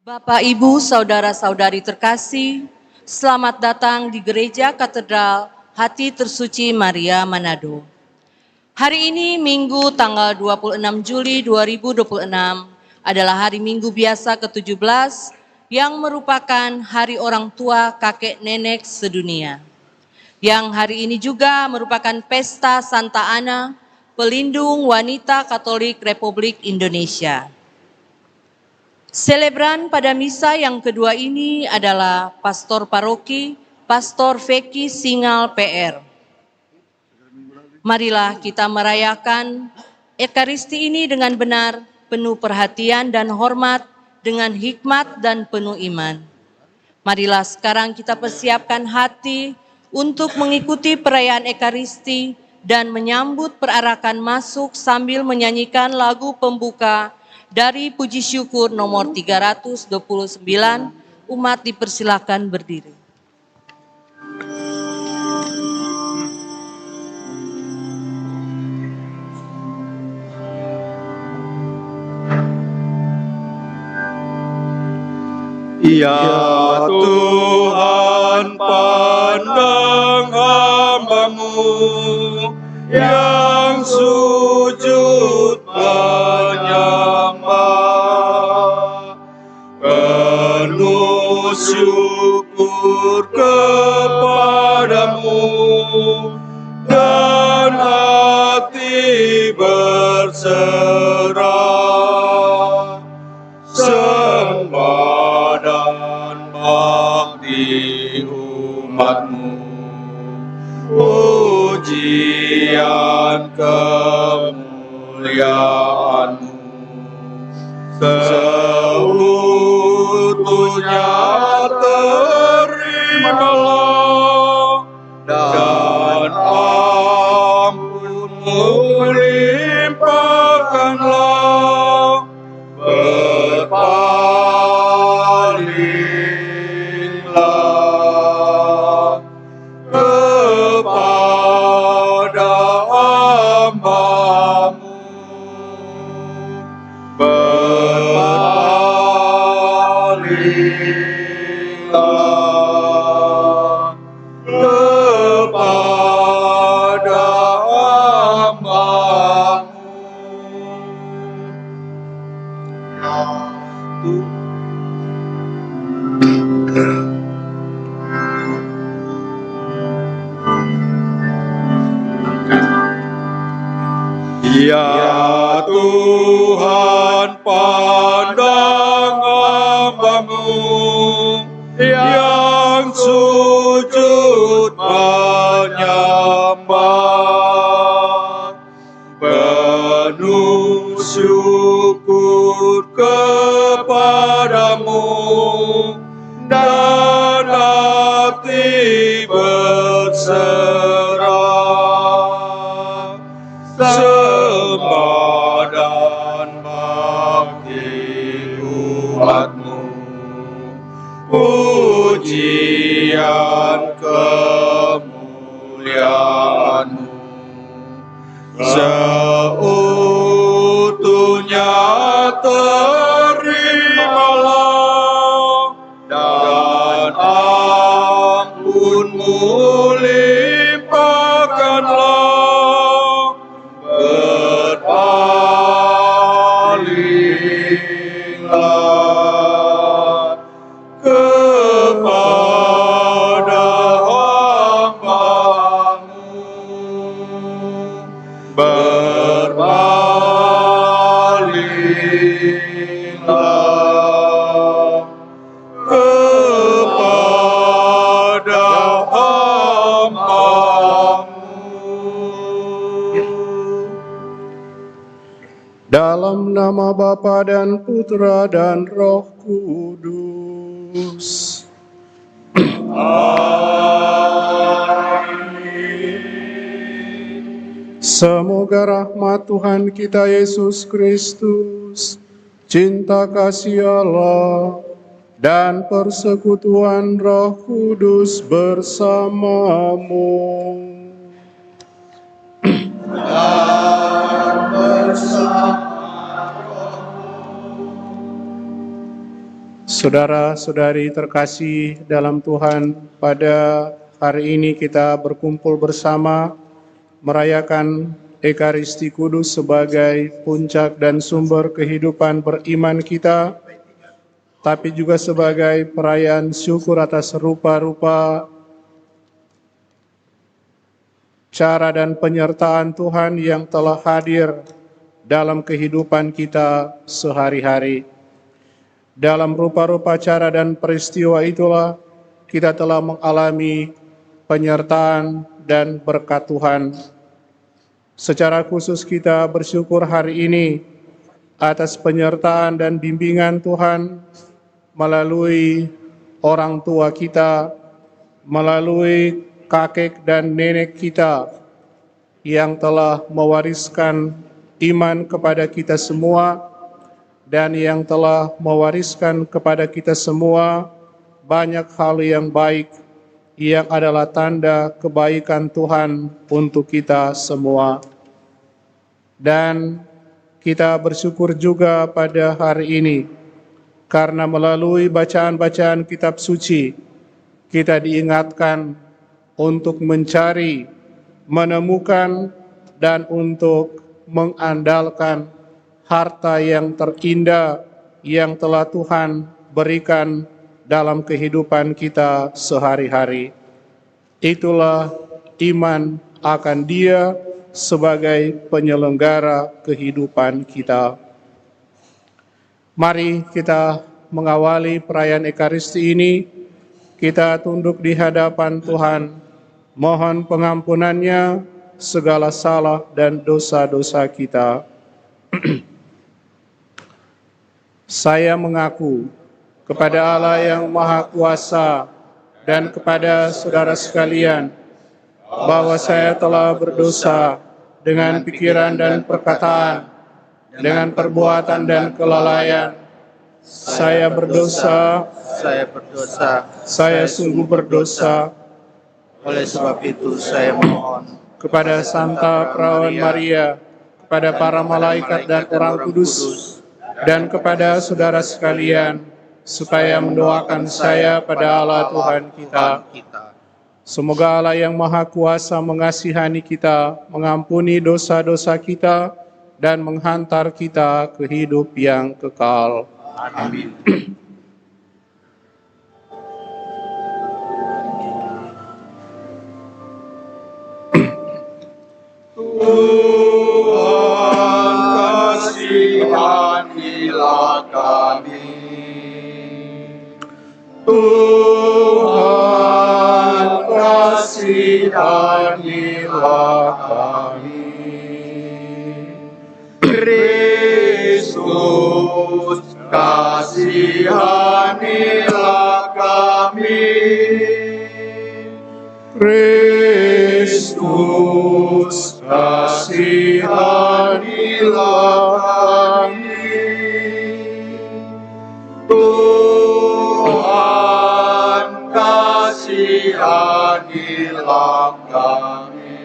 Bapak, Ibu, Saudara-saudari terkasih, selamat datang di Gereja Katedral Hati Tersuci Maria Manado. Hari ini Minggu tanggal 26 Juli 2026 adalah hari Minggu biasa ke-17 yang merupakan Hari Orang Tua Kakek Nenek Sedunia. Yang hari ini juga merupakan Pesta Santa Ana, Pelindung Wanita Katolik Republik Indonesia. Selebran pada misa yang kedua ini adalah Pastor Paroki, Pastor Veki Singal PR. Marilah kita merayakan Ekaristi ini dengan benar, penuh perhatian dan hormat, dengan hikmat dan penuh iman. Marilah sekarang kita persiapkan hati untuk mengikuti perayaan Ekaristi dan menyambut perarakan masuk sambil menyanyikan lagu pembuka dari Puji Syukur nomor 329, umat dipersilakan berdiri. Ya Tuhan, pandang hamba-Mu yang sujud menyembah, penuh syukur kepada-Mu dan hati berserah, sembah dan bakti umat-Mu, pujian kemuliaan-Mu seutuhnya terimalah, dan ampun-Mu limpahkanlah, berpalinglah kepada hamba-Mu, berpalinglah kepada hamba-Mu. Ya Tuhan, pandang hamba-Mu yang sujud menyembah, penuh syukur kepada-Mu dan hati berserah, sembah dan bakti umat-Mu, pujian kemuliaan-Mu seutuhnya terimalah, dan ampun-Mu limpahkanlah, berpalinglah kepada hamba-Mu, berpalinglah kepada hamba-Mu. Dalam nama Bapa dan Putra dan Roh Kudus. Semoga rahmat Tuhan kita Yesus Kristus, cinta kasih Allah, dan persekutuan Roh Kudus bersamamu. Saudara-saudari terkasih dalam Tuhan, pada hari ini kita berkumpul bersama merayakan Ekaristi Kudus sebagai puncak dan sumber kehidupan beriman kita, tapi juga sebagai perayaan syukur atas rupa-rupa cara dan penyertaan Tuhan yang telah hadir dalam kehidupan kita sehari-hari. Dalam rupa-rupa cara dan peristiwa itulah kita telah mengalami penyertaan dan berkat Tuhan. Secara khusus kita bersyukur hari ini atas penyertaan dan bimbingan Tuhan melalui orang tua kita, melalui kakek dan nenek kita yang telah mewariskan iman kepada kita semua, dan yang telah mewariskan kepada kita semua banyak hal yang baik yang adalah tanda kebaikan Tuhan untuk kita semua. Dan kita bersyukur juga pada hari ini karena melalui bacaan-bacaan kitab suci kita diingatkan untuk mencari, menemukan, dan untuk mengandalkan harta yang terindah yang telah Tuhan berikan dalam kehidupan kita sehari-hari. Itulah iman akan Dia sebagai penyelenggara kehidupan kita. Mari kita mengawali perayaan Ekaristi ini, kita tunduk di hadapan Tuhan, mohon pengampunannya segala salah dan dosa-dosa kita. Saya mengaku kepada Allah yang Maha Kuasa dan kepada saudara sekalian bahwa saya telah berdosa dengan pikiran dan perkataan, dengan perbuatan dan kelalaian. Saya berdosa, saya sungguh berdosa. Oleh sebab itu saya mohon kepada Santa Perawan Maria, kepada para malaikat dan orang kudus, dan kepada saudara sekalian, supaya mendoakan saya pada Allah Tuhan kita. Semoga Allah yang Maha Kuasa mengasihani kita, mengampuni dosa-dosa kita, dan menghantar kita ke hidup yang kekal. Amin. Tuhan kasihanilah kami. Tuhan kasihanilah kami. Kristus kasihanilah kami. Kristus kasihanilah kami. Tuhan kasihanilah kami.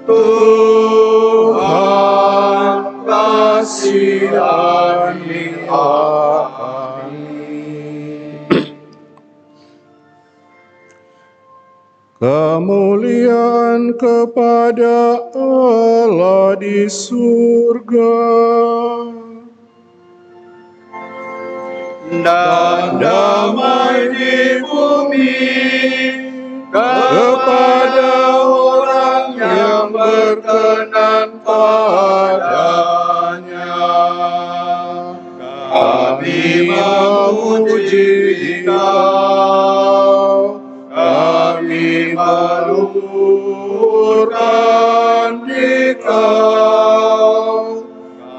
Tuhan kasihanilah kami. Kemuliaan kepada Allah di surga Dan damai di bumi kepada orang yang berkenan padanya. Kami memuji Kau, kami meluhurkan di Kau,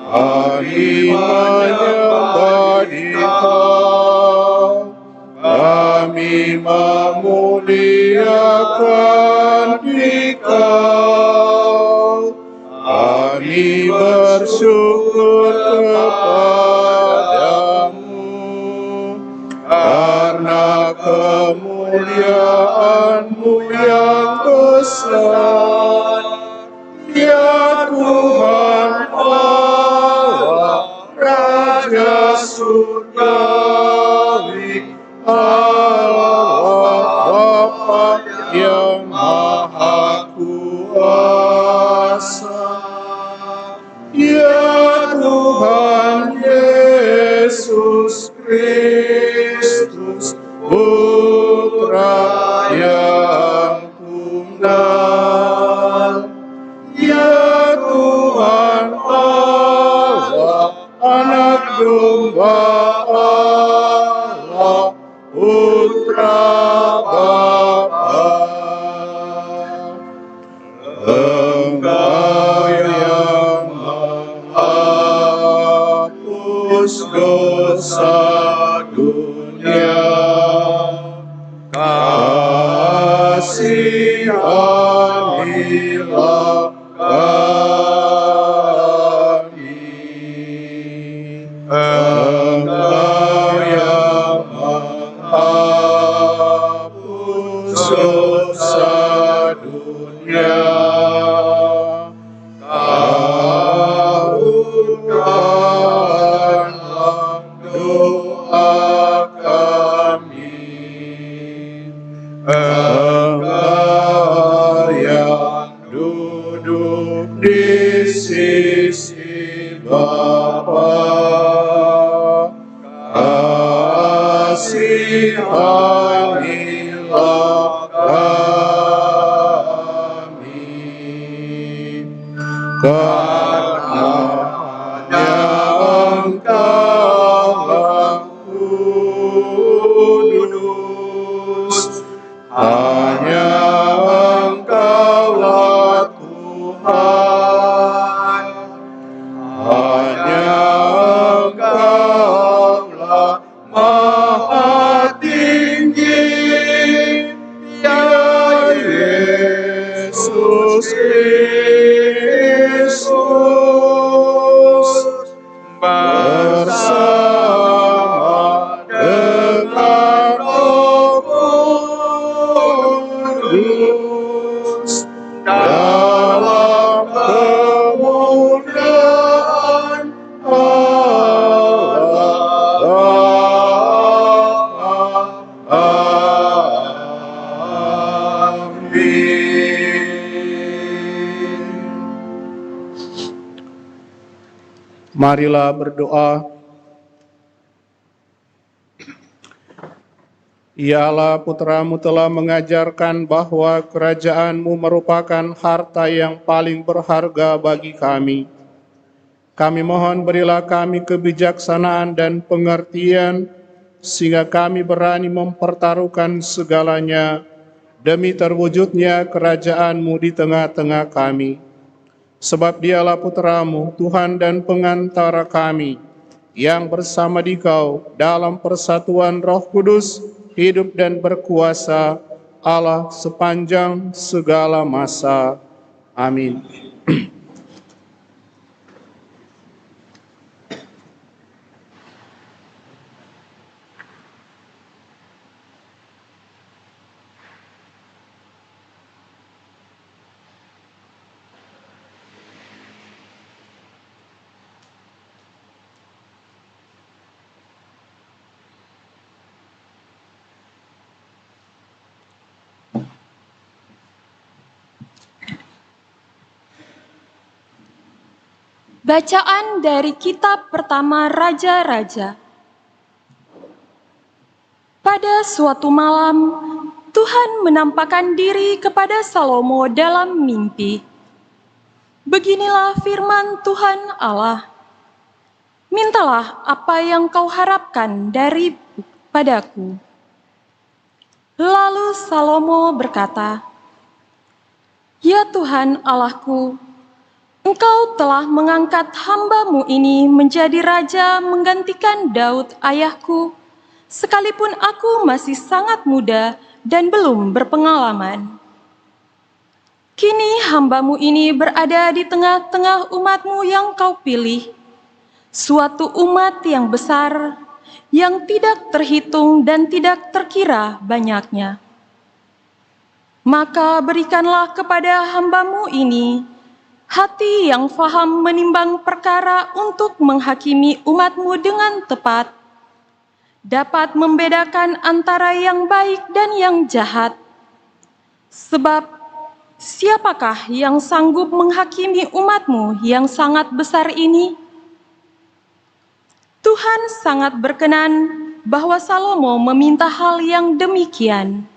kami menyembah di Kau, kami memuliakan di Kau, kami bersyukur kepadamu karena kemuliaan-Mu yang besar, ya Tuhan Allah, Raja surga. yang Maha Kuasa. Ya Tuhan Yesus Kristus, Putra yang tunggal. Ya Tuhan Allah, Anak Domba Allah, Putra Bapa. Engkau yang menghapus dosa dunia, kasihanilah kami. Engkau yang menghapus dosa dunia, kabulkanlah doa kami. Engkau yang duduk di sisi Bapa, kasihanilah kami. Karena hanya Engkaulah kudus, hanya Engkaulah Tuhan, hanya Engkaulah Maha Tinggi, ya Yesus Kristus, bersama dengan Roh Kudus, dalam kemuliaan Allah Bapa. Amin. Marilah berdoa. Ya Allah, Putra-Mu telah mengajarkan bahwa kerajaan-Mu merupakan harta yang paling berharga bagi kami. Kami mohon berilah kami kebijaksanaan dan pengertian, sehingga kami berani mempertaruhkan segalanya demi terwujudnya kerajaan-Mu di tengah-tengah kami. Sebab Dialah Putra-Mu, Tuhan dan pengantara kami, yang bersama Dikau dalam persatuan Roh Kudus, hidup dan berkuasa Allah sepanjang segala masa. Amin. Bacaan dari Kitab Pertama Raja-Raja. Pada suatu malam, Tuhan menampakkan diri kepada Salomo dalam mimpi. Beginilah firman Tuhan Allah. Mintalah apa yang kau harapkan padaku. Lalu Salomo berkata, Ya Tuhan Allahku, Engkau telah mengangkat hamba-Mu ini menjadi raja menggantikan Daud ayahku, sekalipun aku masih sangat muda dan belum berpengalaman. Kini hamba-Mu ini berada di tengah-tengah umat-Mu yang Kau pilih, suatu umat yang besar, yang tidak terhitung dan tidak terkira banyaknya. Maka berikanlah kepada hamba-Mu ini hati yang faham menimbang perkara untuk menghakimi umat-Mu dengan tepat, dapat membedakan antara yang baik dan yang jahat, Sebab siapakah yang sanggup menghakimi umat-Mu yang sangat besar ini? Tuhan sangat berkenan bahwa Salomo meminta hal yang demikian.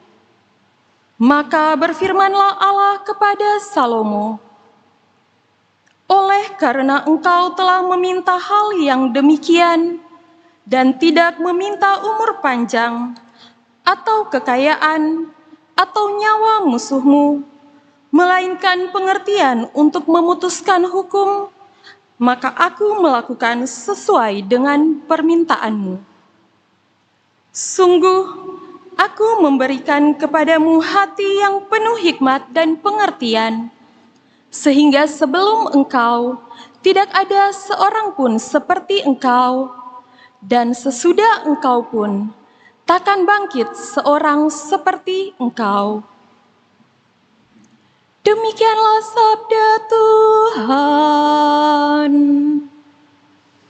Maka berfirmanlah Allah kepada Salomo, oleh karena engkau telah meminta hal yang demikian dan tidak meminta umur panjang atau kekayaan atau nyawa musuhmu, melainkan pengertian untuk memutuskan hukum, maka aku melakukan sesuai dengan permintaanmu. Sungguh, aku memberikan kepadamu hati yang penuh hikmat dan pengertian, sehingga sebelum engkau tidak ada seorang pun seperti engkau, dan sesudah engkau pun takkan bangkit seorang seperti engkau. Demikianlah sabda Tuhan.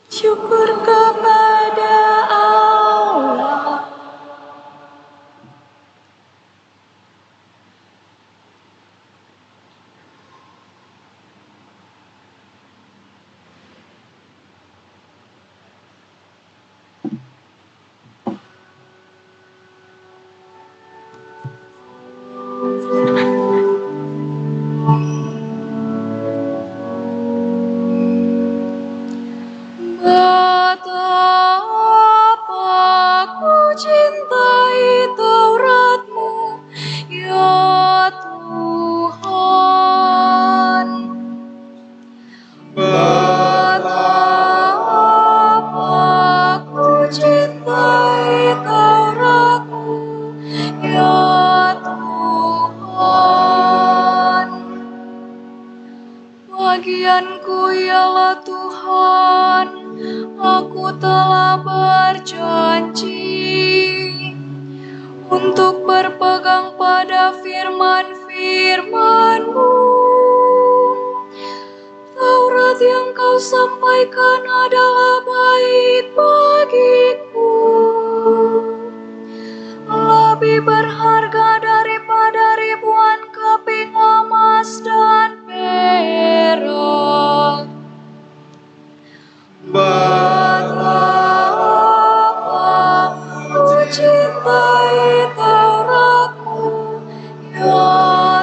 Syukur kepada Allah. Betapa ku cintai Taurat-Mu, ya Tuhan. Betapa ku cintai Taurat-Mu, ya Tuhan. Bagianku ialah Tuhan, aku telah berjanji untuk berpegang pada firman-firman-Mu. Taurat yang Kau sampaikan adalah baik bagiku, lebih berharga daripada ribuan keping emas dan perak. Betapa ku cintai Taurat-Mu, ya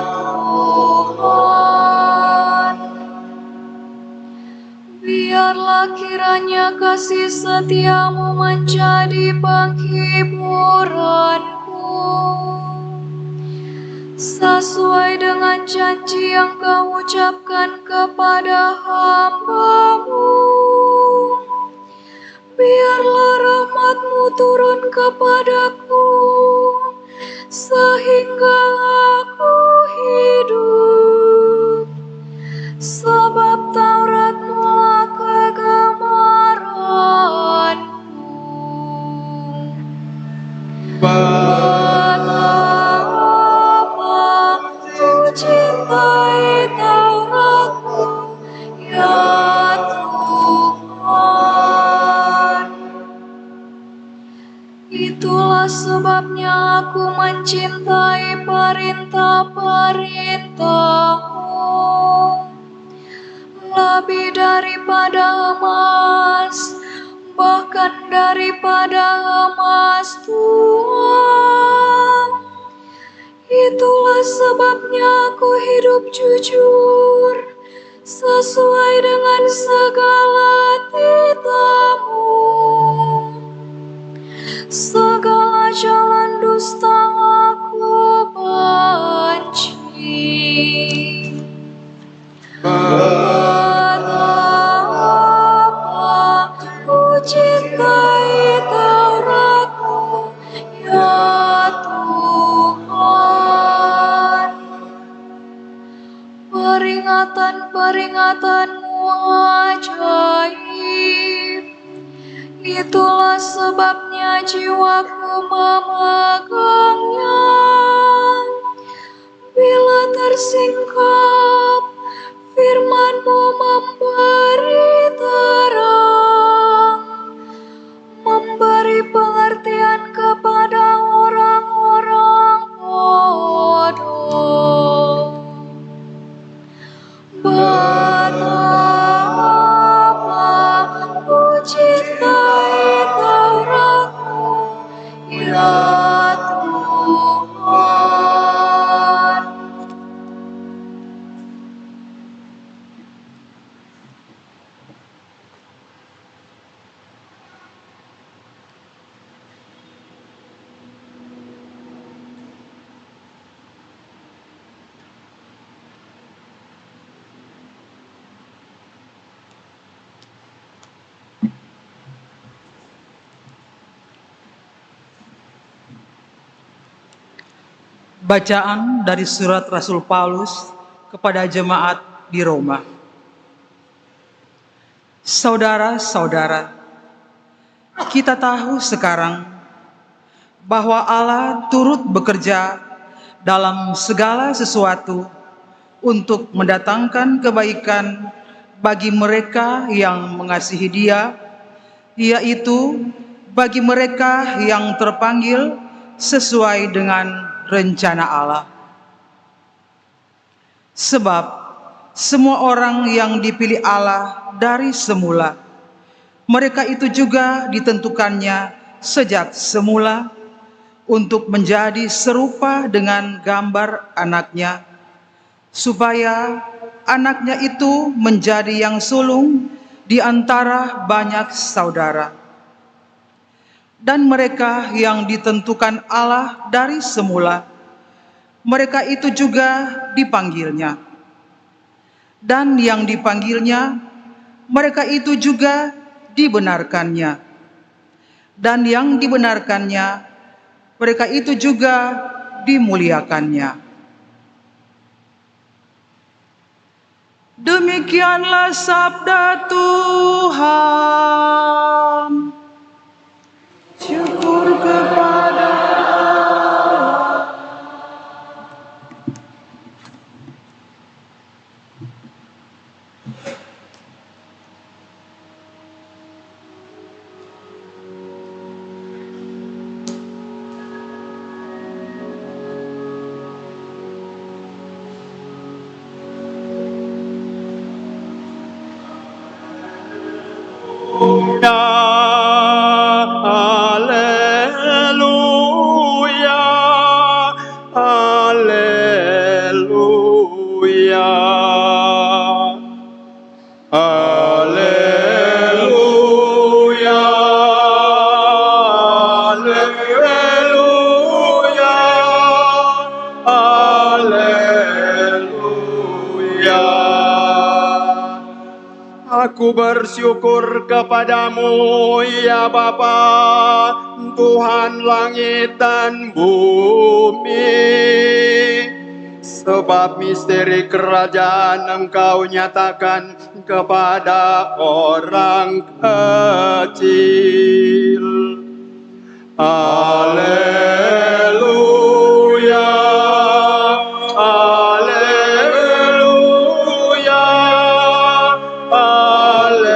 Tuhan. Biarlah kiranya kasih setia-Mu menjadi penghiburanku, sesuai dengan janji yang Kau ucapkan kepada hamba-Mu. Biarlah rahmat-Mu turun kepadaku, sehingga aku hidup. Sebab Taurat-Mu-lah kegemaranku. Betapa ku cintai Taurat-Mu, ya Tuhan. Itulah sebabnya aku mencintai perintah-perintah-Mu lebih daripada emas, bahkan daripada emas Tuhan. Itulah sebabnya aku hidup jujur, sesuai dengan segala titah-Mu. Segala jalan dusta aku benci. Betapa ku cintai Taurat-Mu, ya Tuhan. Peringatan-peringatan-Mu ajaib, itulah sebabnya jiwaku memegangnya. Bila tersingkap, firman-Mu memberi terang, memberi pengertian kepada orang-orang bodoh. Bacaan dari surat Rasul Paulus kepada jemaat di Roma. Saudara-saudara, kita tahu sekarang bahwa Allah turut bekerja dalam segala sesuatu untuk mendatangkan kebaikan bagi mereka yang mengasihi Dia, yaitu bagi mereka yang terpanggil sesuai dengan rencana Allah. Sebab semua orang yang dipilih Allah dari semula, mereka itu juga ditentukannya sejak semula untuk menjadi serupa dengan gambar anaknya, supaya anaknya itu menjadi yang sulung di antara banyak saudara. Dan mereka yang ditentukan Allah dari semula, mereka itu juga dipanggilnya. Dan yang dipanggilnya, mereka itu juga dibenarkannya. Dan yang dibenarkannya, mereka itu juga dimuliakannya. Demikianlah sabda Tuhan. Syukur kepada Allah. Aku bersyukur kepadamu, ya Bapa, Tuhan langit dan bumi, sebab misteri kerajaan Engkau nyatakan kepada orang kecil. Haleluya, haleluya, haleluya.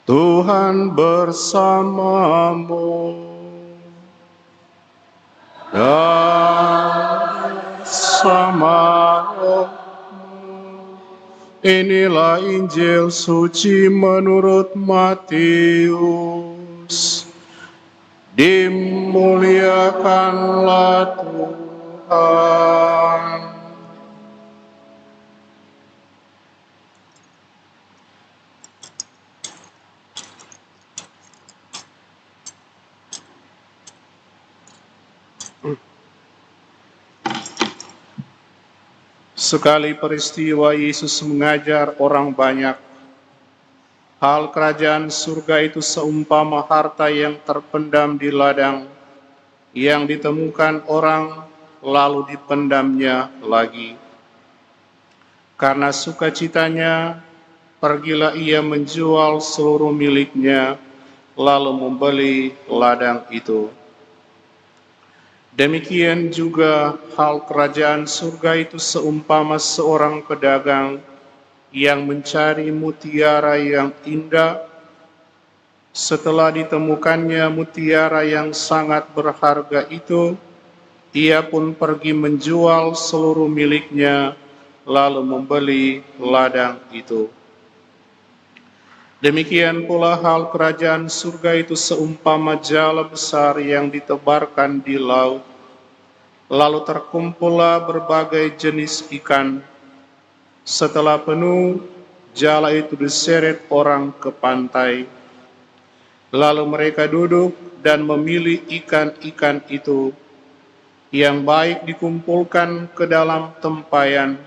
Tuhan bersamamu dan bersamamu. Inilah Injil suci menurut Matius. Dimuliakanlah Tuhan. Sekali peristiwa Yesus mengajar orang banyak. Hal kerajaan surga itu seumpama harta yang terpendam di ladang, yang ditemukan orang lalu dipendamnya lagi. Karena sukacitanya, pergilah ia menjual seluruh miliknya, lalu membeli ladang itu. Demikian juga hal kerajaan surga itu seumpama seorang pedagang yang mencari mutiara yang indah. Setelah ditemukannya mutiara yang sangat berharga itu, ia pun pergi menjual seluruh miliknya, lalu membeli ladang itu. Demikian pula hal kerajaan surga itu seumpama jala besar yang ditebarkan di laut. Lalu terkumpullah berbagai jenis ikan. Setelah penuh, jala itu diseret orang ke pantai. Lalu mereka duduk dan memilih ikan-ikan itu. Yang baik dikumpulkan ke dalam tempayan,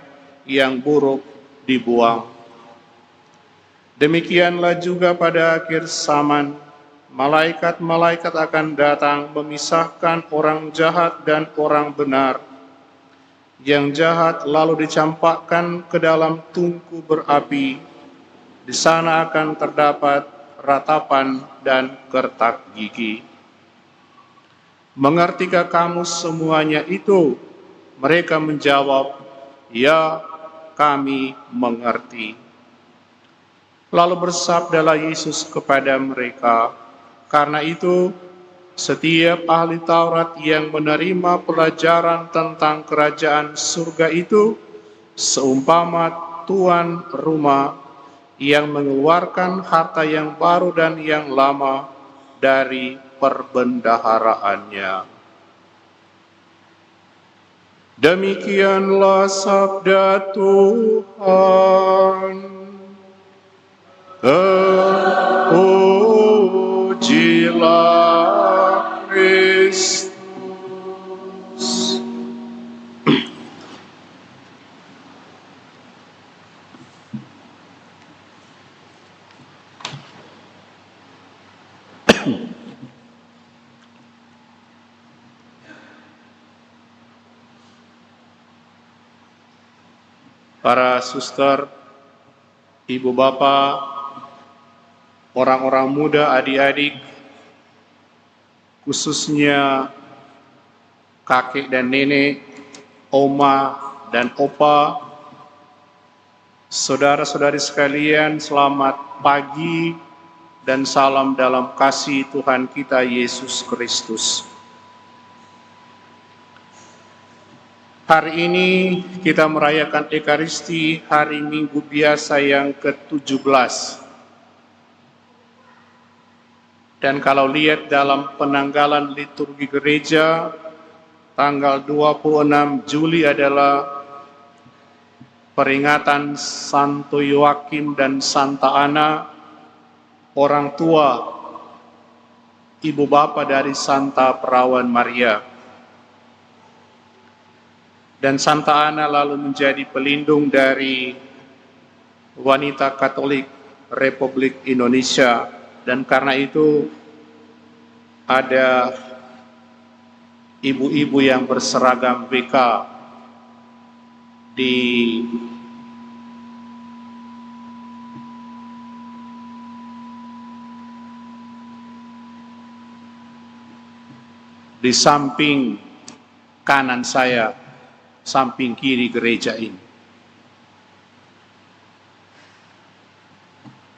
yang buruk dibuang. Demikianlah juga pada akhir zaman, malaikat-malaikat akan datang memisahkan orang jahat dan orang benar. Yang jahat lalu dicampakkan ke dalam tungku berapi. Di sana akan terdapat ratapan dan kertak gigi. Mengertikah kamu semuanya itu? Mereka menjawab, ya, kami mengerti. Lalu bersabdalah Yesus kepada mereka, karena itu setiap ahli Taurat yang menerima pelajaran tentang kerajaan surga itu seumpama tuan rumah yang mengeluarkan harta yang baru dan yang lama dari perbendaharaannya. Demikianlah sabda Tuhan. Terpujilah Kristus. Para suster, ibu bapak, orang-orang muda, adik-adik, khususnya kakek dan nenek, oma dan opa, saudara-saudari sekalian, selamat pagi dan salam dalam kasih Tuhan kita Yesus Kristus. Hari ini kita merayakan Ekaristi hari Minggu biasa yang ke-17. Dan kalau lihat dalam penanggalan liturgi gereja, tanggal 26 Juli adalah peringatan Santo Yoakim dan Santa Ana, orang tua ibu bapa dari Santa Perawan Maria. Dan Santa Ana lalu menjadi pelindung dari wanita Katolik Republik Indonesia. Dan karena itu ada ibu-ibu yang berseragam BK di samping kanan saya, samping kiri gereja ini.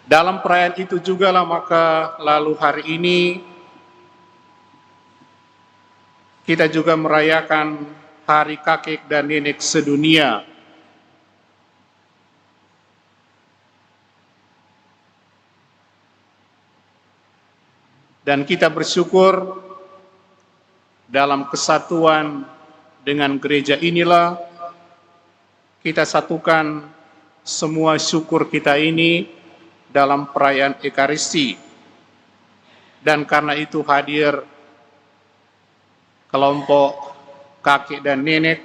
Dalam perayaan itu juga lah maka lalu hari ini kita juga merayakan Hari Kakek dan Nenek Sedunia. Dan kita bersyukur dalam kesatuan dengan gereja inilah kita satukan semua syukur kita ini dalam perayaan Ekaristi. Dan karena itu hadir kelompok kakek dan nenek,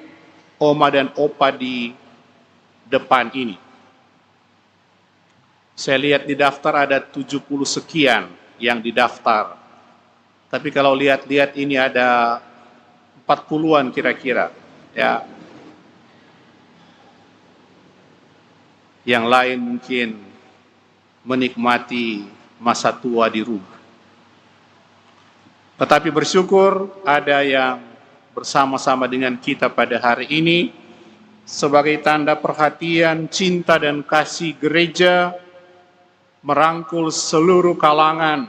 oma dan opa di depan ini. Saya lihat di daftar ada 70 sekian yang didaftar. Tapi kalau lihat-lihat ini ada 40-an kira-kira, ya. Yang lain mungkin menikmati masa tua di rumah. Tetapi bersyukur ada yang bersama-sama dengan kita pada hari ini sebagai tanda perhatian, cinta dan kasih gereja merangkul seluruh kalangan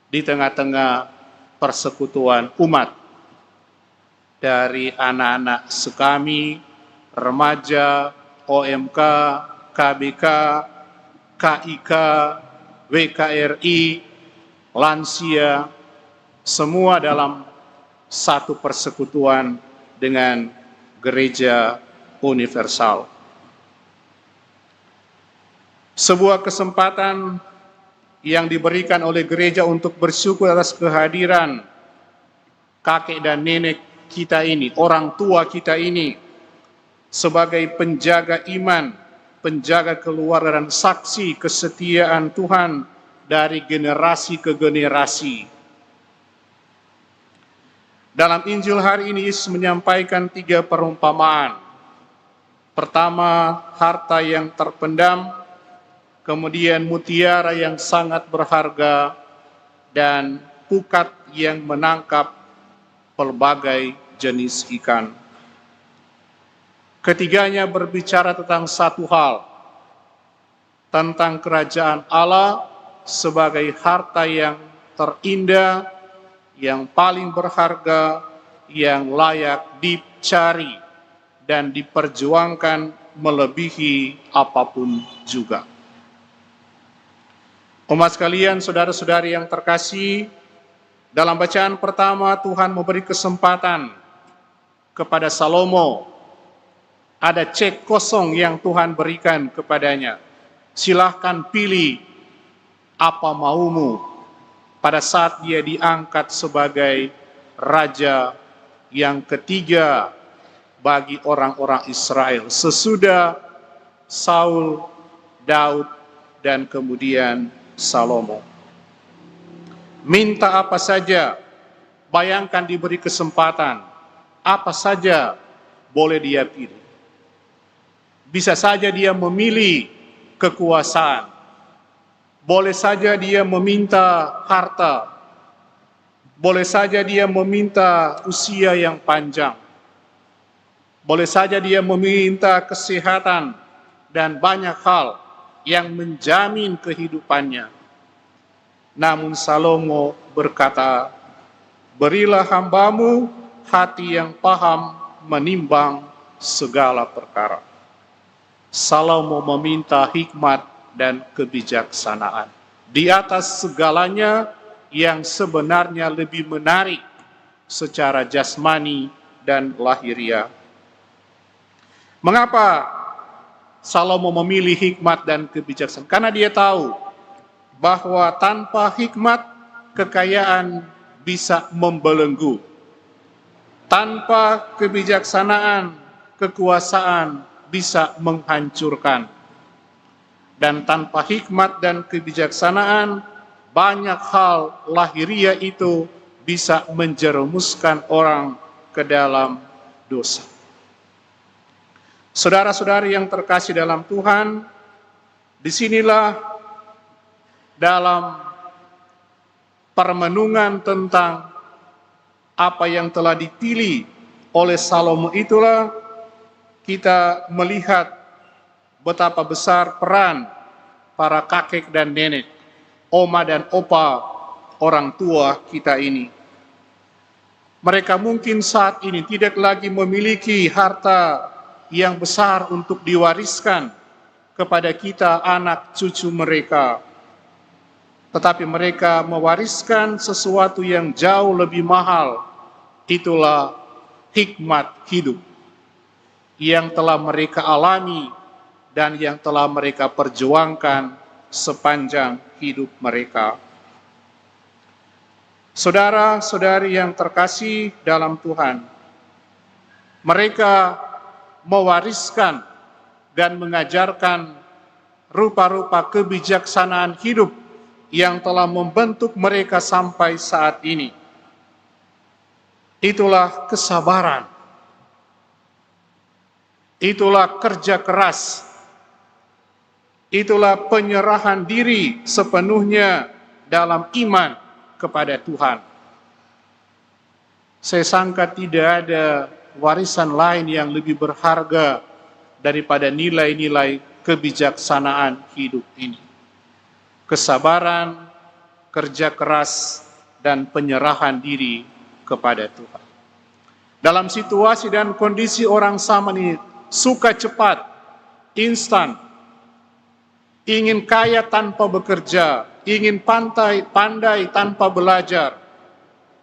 di tengah-tengah persekutuan umat. Dari anak-anak sekami, remaja, OMK, KBK, KIK, WKRI, lansia, semua dalam satu persekutuan dengan gereja universal. Sebuah kesempatan yang diberikan oleh gereja untuk bersyukur atas kehadiran kakek dan nenek kita ini, orang tua kita ini, sebagai penjaga iman penjaga keluarga dan saksi kesetiaan Tuhan dari generasi ke generasi. Dalam Injil hari ini Yesus menyampaikan 3 perumpamaan. Pertama, harta yang terpendam, kemudian mutiara yang sangat berharga, dan pukat yang menangkap pelbagai jenis ikan. Ketiganya berbicara tentang satu hal, tentang kerajaan Allah sebagai harta yang terindah, yang paling berharga, yang layak dicari dan diperjuangkan melebihi apapun juga. Umat sekalian, saudara-saudari yang terkasih, dalam bacaan pertama Tuhan memberi kesempatan kepada Salomo. Ada cek kosong yang Tuhan berikan kepadanya. Silahkan pilih apa maumu. Pada saat dia diangkat sebagai raja yang ketiga bagi orang-orang Israel. Sesudah Saul, Daud, dan kemudian Salomo. Minta apa saja, bayangkan diberi kesempatan, apa saja boleh dia pilih. Bisa saja dia memilih kekuasaan, boleh saja dia meminta harta, boleh saja dia meminta usia yang panjang, boleh saja dia meminta kesehatan dan banyak hal yang menjamin kehidupannya. Namun Salomo berkata, berilah hambamu hati yang paham menimbang segala perkara. Salomo meminta hikmat dan kebijaksanaan. Di atas segalanya yang sebenarnya lebih menarik secara jasmani dan lahiriah. Mengapa Salomo memilih hikmat dan kebijaksanaan? Karena dia tahu bahwa tanpa hikmat kekayaan bisa membelenggu. Tanpa kebijaksanaan kekuasaan bisa menghancurkan. Dan tanpa hikmat dan kebijaksanaan, banyak hal lahiriah itu bisa menjerumuskan orang ke dalam dosa. Saudara-saudari yang terkasih dalam Tuhan, disinilah dalam permenungan tentang apa yang telah dipilih oleh Salomo itulah kita melihat betapa besar peran para kakek dan nenek, oma dan opa orang tua kita ini. Mereka mungkin saat ini tidak lagi memiliki harta yang besar untuk diwariskan kepada kita anak cucu mereka. Tetapi mereka mewariskan sesuatu yang jauh lebih mahal. Itulah hikmat hidup yang telah mereka alami dan yang telah mereka perjuangkan sepanjang hidup mereka. Saudara-saudari yang terkasih dalam Tuhan, mereka mewariskan dan mengajarkan rupa-rupa kebijaksanaan hidup yang telah membentuk mereka sampai saat ini. Itulah kesabaran, itulah kerja keras, itulah penyerahan diri sepenuhnya dalam iman kepada Tuhan. Saya sangka tidak ada warisan lain yang lebih berharga daripada nilai-nilai kebijaksanaan hidup ini. Kesabaran, kerja keras, dan penyerahan diri kepada Tuhan. Dalam situasi dan kondisi orang zaman ini suka cepat, instan, ingin kaya tanpa bekerja, ingin pandai tanpa belajar,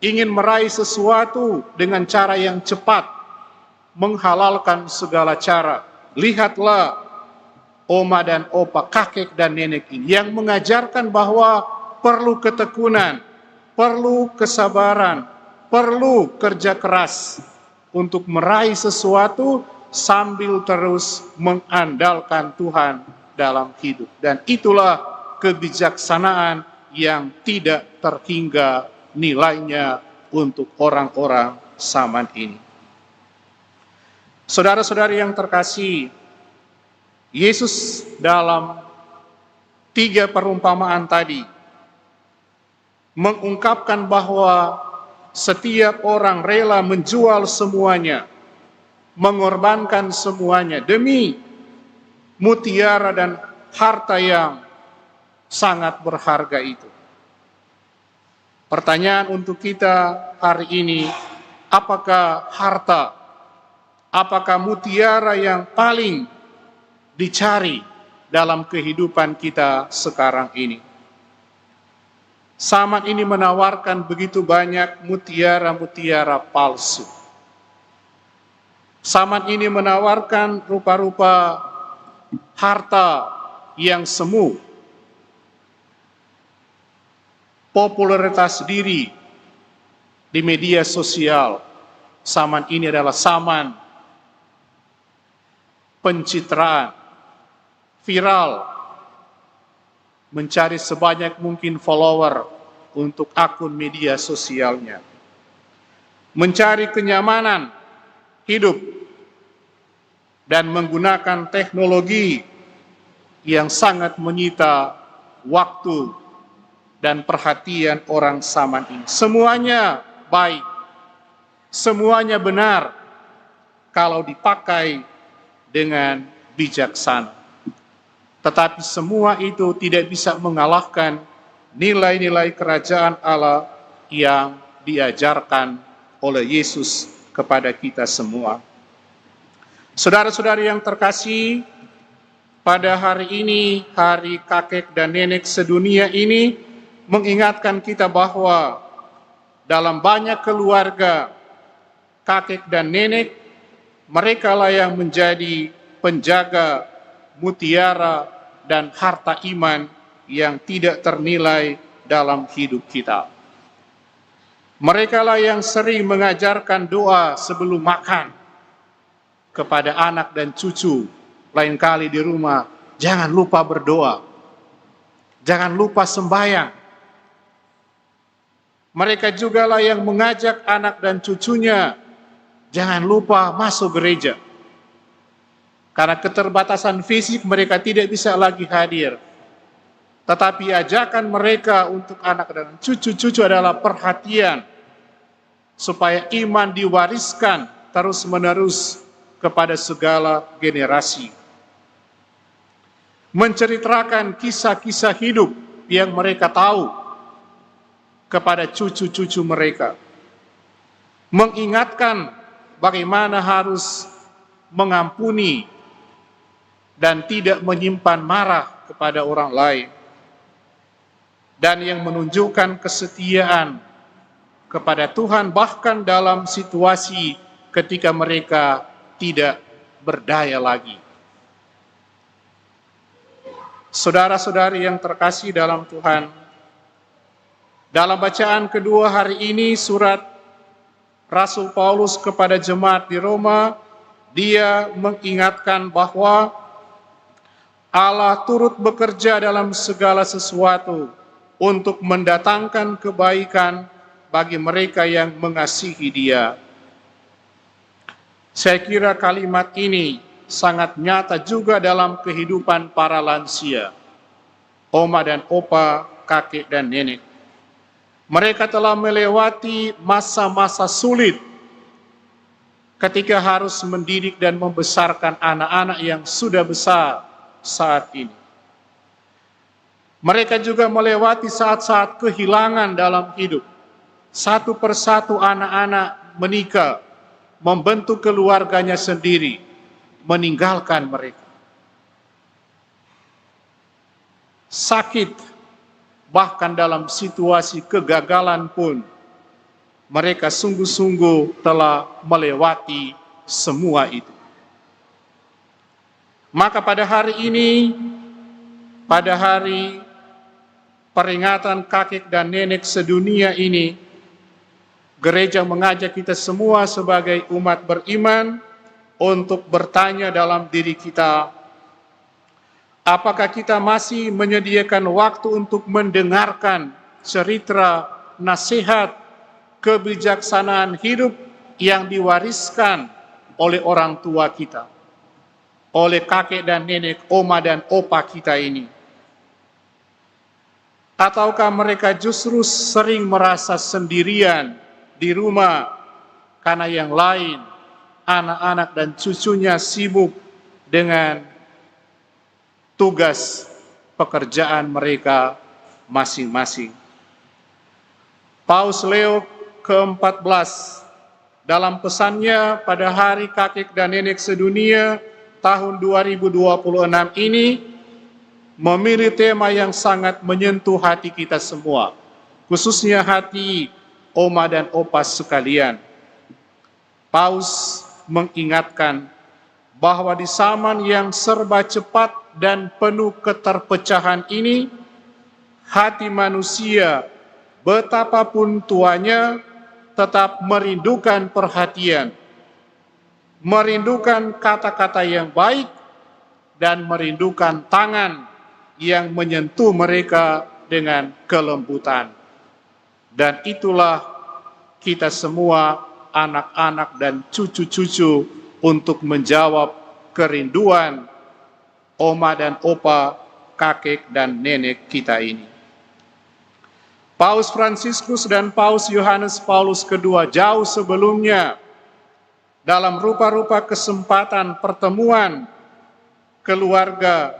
ingin meraih sesuatu dengan cara yang cepat, menghalalkan segala cara. Lihatlah oma dan opa, kakek dan nenek ini yang mengajarkan bahwa perlu ketekunan, perlu kesabaran, perlu kerja keras untuk meraih sesuatu sambil terus mengandalkan Tuhan dalam hidup. Dan itulah kebijaksanaan yang tidak terhingga nilainya untuk orang-orang zaman ini. Saudara-saudari yang terkasih, Yesus dalam 3 perumpamaan tadi mengungkapkan bahwa setiap orang rela menjual semuanya, mengorbankan semuanya demi mutiara dan harta yang sangat berharga itu. Pertanyaan untuk kita hari ini, apakah harta, apakah mutiara yang paling dicari dalam kehidupan kita sekarang ini? Zaman ini menawarkan begitu banyak mutiara-mutiara palsu. Zaman ini menawarkan rupa-rupa harta yang semu, popularitas diri di media sosial. Zaman ini adalah zaman pencitraan, viral, mencari sebanyak mungkin follower untuk akun media sosialnya, mencari kenyamanan hidup, dan menggunakan teknologi yang sangat menyita waktu dan perhatian orang zaman ini. Semuanya baik, semuanya benar kalau dipakai dengan bijaksana. Tetapi semua itu tidak bisa mengalahkan nilai-nilai kerajaan Allah yang diajarkan oleh Yesus kepada kita semua. Saudara-saudari yang terkasih, pada hari ini, hari kakek dan nenek sedunia ini, mengingatkan kita bahwa dalam banyak keluarga, kakek dan nenek, mereka lah yang menjadi penjaga mutiara dan harta iman yang tidak ternilai dalam hidup kita. Mereka lah yang sering mengajarkan doa sebelum makan kepada anak dan cucu. Lain kali di rumah, jangan lupa berdoa, jangan lupa sembahyang. Mereka juga lah yang mengajak anak dan cucunya, jangan lupa masuk gereja. Karena keterbatasan fisik mereka tidak bisa lagi hadir. Tetapi ajakan mereka untuk anak dan cucu-cucu adalah perhatian, supaya iman diwariskan terus-menerus kepada segala generasi. Menceritakan kisah-kisah hidup yang mereka tahu kepada cucu-cucu mereka. Mengingatkan bagaimana harus mengampuni dan tidak menyimpan marah kepada orang lain, dan yang menunjukkan kesetiaan kepada Tuhan bahkan dalam situasi ketika mereka tidak berdaya lagi. Saudara-saudari yang terkasih dalam Tuhan, dalam bacaan kedua hari ini surat Rasul Paulus kepada jemaat di Roma, dia mengingatkan bahwa Allah turut bekerja dalam segala sesuatu untuk mendatangkan kebaikan bagi mereka yang mengasihi Dia. Saya kira kalimat ini sangat nyata juga dalam kehidupan para lansia, oma dan opa, kakek dan nenek. Mereka telah melewati masa-masa sulit ketika harus mendidik dan membesarkan anak-anak yang sudah besar saat ini. Mereka juga melewati saat-saat kehilangan dalam hidup. Satu persatu anak-anak menikah, membentuk keluarganya sendiri, meninggalkan mereka. Sakit, bahkan dalam situasi kegagalan pun, mereka sungguh-sungguh telah melewati semua itu. Maka pada hari ini, pada hari peringatan kakek dan nenek sedunia ini, gereja mengajak kita semua sebagai umat beriman untuk bertanya dalam diri kita, apakah kita masih menyediakan waktu untuk mendengarkan cerita, nasihat, kebijaksanaan hidup yang diwariskan oleh orang tua kita, oleh kakek dan nenek, oma dan opa kita ini? Ataukah mereka justru sering merasa sendirian di rumah karena yang lain, anak-anak dan cucunya sibuk dengan tugas pekerjaan mereka masing-masing? Paus Leo ke-14 dalam pesannya pada Hari Kakek dan Nenek Sedunia tahun 2026 ini memilih tema yang sangat menyentuh hati kita semua, khususnya hati oma dan opa sekalian. Paus mengingatkan bahwa di zaman yang serba cepat dan penuh keterpecahan ini, hati manusia betapapun tuanya tetap merindukan perhatian, merindukan kata-kata yang baik, dan merindukan tangan yang menyentuh mereka dengan kelembutan. Dan itulah kita semua, anak-anak dan cucu-cucu, untuk menjawab kerinduan oma dan opa, kakek dan nenek kita ini. Paus Fransiskus dan Paus Yohanes Paulus II jauh sebelumnya dalam rupa-rupa kesempatan pertemuan keluarga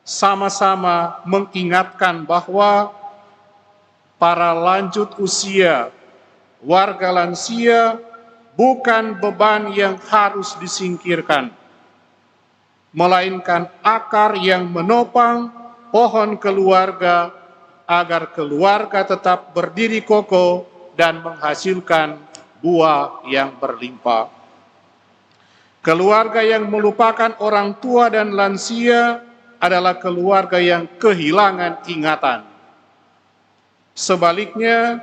sama-sama mengingatkan bahwa para lanjut usia, warga lansia bukan beban yang harus disingkirkan, melainkan akar yang menopang pohon keluarga agar keluarga tetap berdiri kokoh dan menghasilkan buah yang berlimpah. Keluarga yang melupakan orang tua dan lansia adalah keluarga yang kehilangan ingatan. Sebaliknya,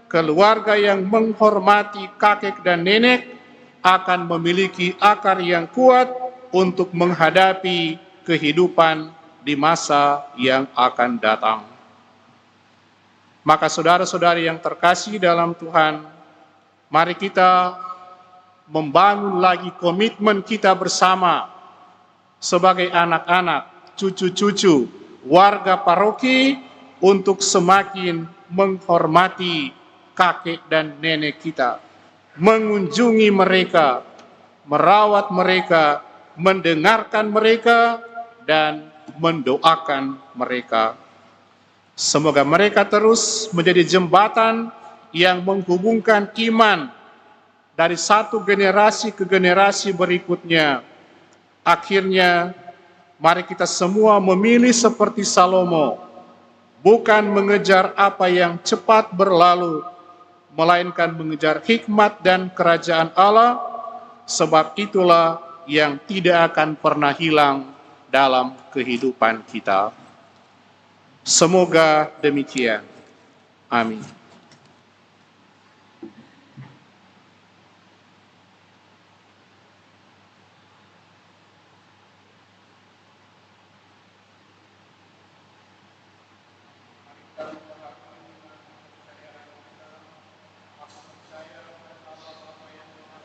keluarga yang menghormati kakek dan nenek akan memiliki akar yang kuat untuk menghadapi kehidupan di masa yang akan datang. Maka saudara-saudari yang terkasih dalam Tuhan, mari kita membangun lagi komitmen kita bersama sebagai anak-anak, cucu-cucu, warga paroki untuk semakin menghormati kakek dan nenek kita, mengunjungi mereka, merawat mereka, mendengarkan mereka, dan mendoakan mereka. Semoga mereka terus menjadi jembatan yang menghubungkan iman dari satu generasi ke generasi berikutnya. Akhirnya, mari kita semua memilih seperti Salomo, bukan mengejar apa yang cepat berlalu, melainkan mengejar hikmat dan kerajaan Allah, sebab itulah yang tidak akan pernah hilang dalam kehidupan kita. Semoga demikian. Amin.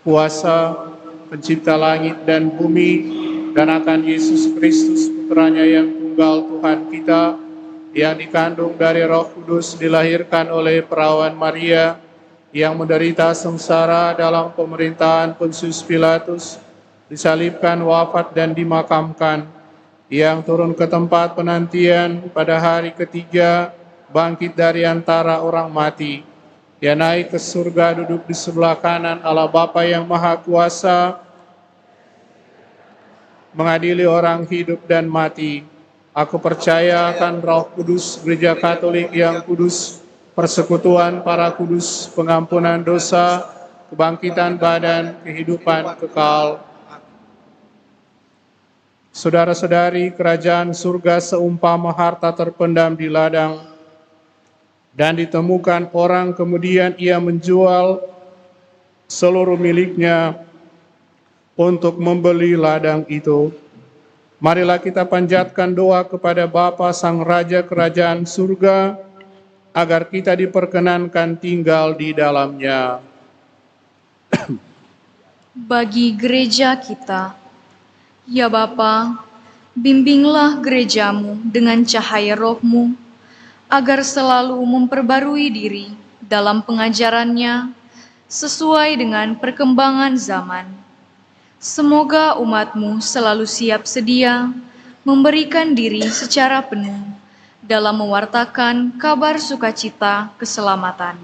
Kuasa pencipta langit dan bumi, dan akan Yesus Kristus putranya yang tunggal Tuhan kita, yang dikandung dari Roh Kudus, dilahirkan oleh perawan Maria, yang menderita sengsara dalam pemerintahan Pontius Pilatus, disalibkan, wafat dan dimakamkan, yang turun ke tempat penantian pada hari ketiga, bangkit dari antara orang mati, yang naik ke surga, duduk di sebelah kanan Allah Bapa yang Maha Kuasa, mengadili orang hidup dan mati. Aku percaya akan Roh Kudus, Gereja Katolik yang kudus, persekutuan para kudus, pengampunan dosa, kebangkitan badan, kehidupan kekal. Saudara-saudari, kerajaan surga seumpama harta terpendam di ladang, dan ditemukan orang, kemudian ia menjual seluruh miliknya, untuk membeli ladang itu. Marilah kita panjatkan doa kepada Bapa Sang Raja Kerajaan Surga, agar kita diperkenankan tinggal di dalamnya. Bagi gereja kita, ya Bapa, bimbinglah gerejamu dengan cahaya roh-Mu, agar selalu memperbarui diri dalam pengajarannya sesuai dengan perkembangan zaman. Semoga umat-Mu selalu siap sedia memberikan diri secara penuh dalam mewartakan kabar sukacita keselamatan.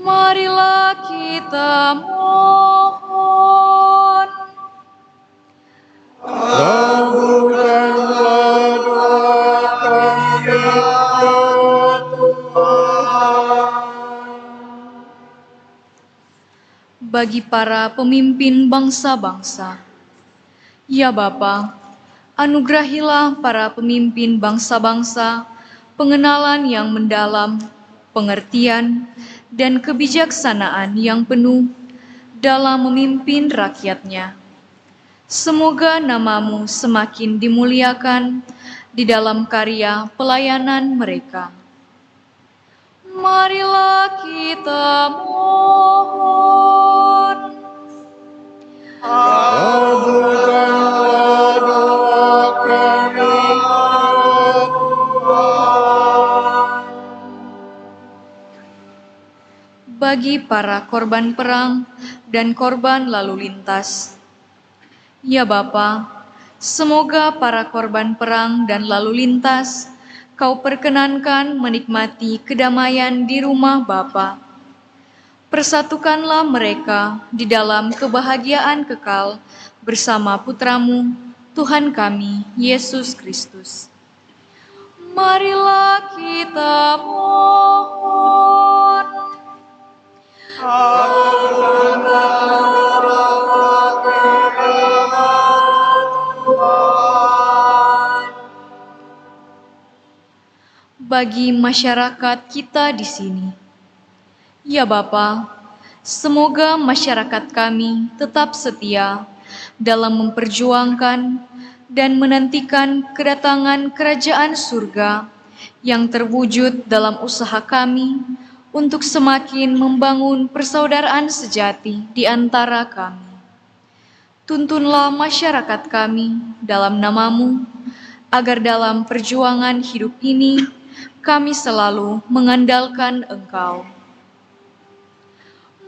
Marilah kita mohon. Kabulkanlah doa kami, ya Tuhan. Bagi para pemimpin bangsa-bangsa, ya Bapa, anugerahilah para pemimpin bangsa-bangsa pengenalan yang mendalam, pengertian, dan kebijaksanaan yang penuh dalam memimpin rakyatnya. Semoga nama-Mu semakin dimuliakan di dalam karya pelayanan mereka. Marilah kita mohon. Kabulkanlah doa kami, ya Tuhan. Bagi para korban perang dan korban lalu lintas, ya Bapa, semoga para korban perang dan lalu lintas Kau perkenankan menikmati kedamaian di rumah Bapa. Persatukanlah mereka di dalam kebahagiaan kekal bersama Putra-Mu, Tuhan kami, Yesus Kristus. Marilah kita mohon. Bagi masyarakat kita di sini, ya Bapa, semoga masyarakat kami tetap setia dalam memperjuangkan dan menantikan kedatangan kerajaan surga yang terwujud dalam usaha kami untuk semakin membangun persaudaraan sejati di antara kami. Tuntunlah masyarakat kami dalam nama-Mu, agar dalam perjuangan hidup ini kami selalu mengandalkan Engkau.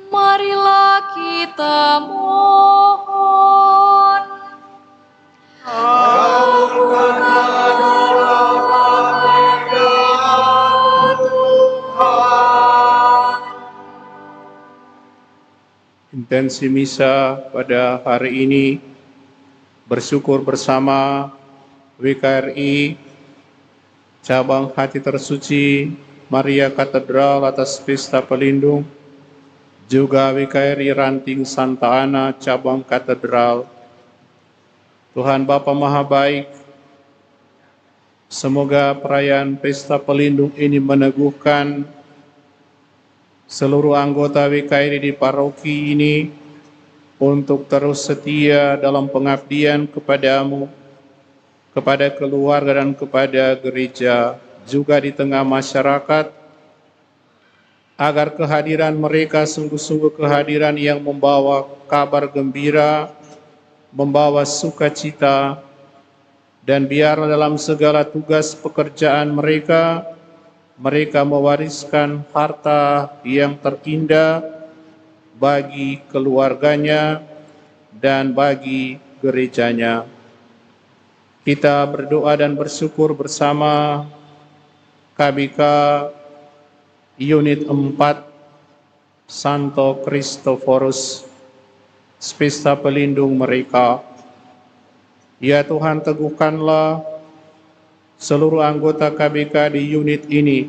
Marilah kita mohon. Intensi misa pada hari ini bersyukur bersama WKRI Cabang Hati Tersuci Maria Katedral atas pesta pelindung, juga WKRI Ranting Santa Ana Cabang Katedral. Tuhan Bapa Maha Baik, semoga perayaan pesta pelindung ini meneguhkan seluruh anggota WKRI di paroki ini untuk terus setia dalam pengabdian kepadamu, kepada keluarga dan kepada gereja, juga di tengah masyarakat, agar kehadiran mereka sungguh-sungguh kehadiran yang membawa kabar gembira, membawa sukacita, dan biar dalam segala tugas pekerjaan mereka, mereka mewariskan harta yang terindah bagi keluarganya dan bagi gerejanya. Kita berdoa dan bersyukur bersama KBK Unit 4 Santo Kristoforus, pesta pelindung mereka. Ya Tuhan, teguhkanlah seluruh anggota KBK di unit ini,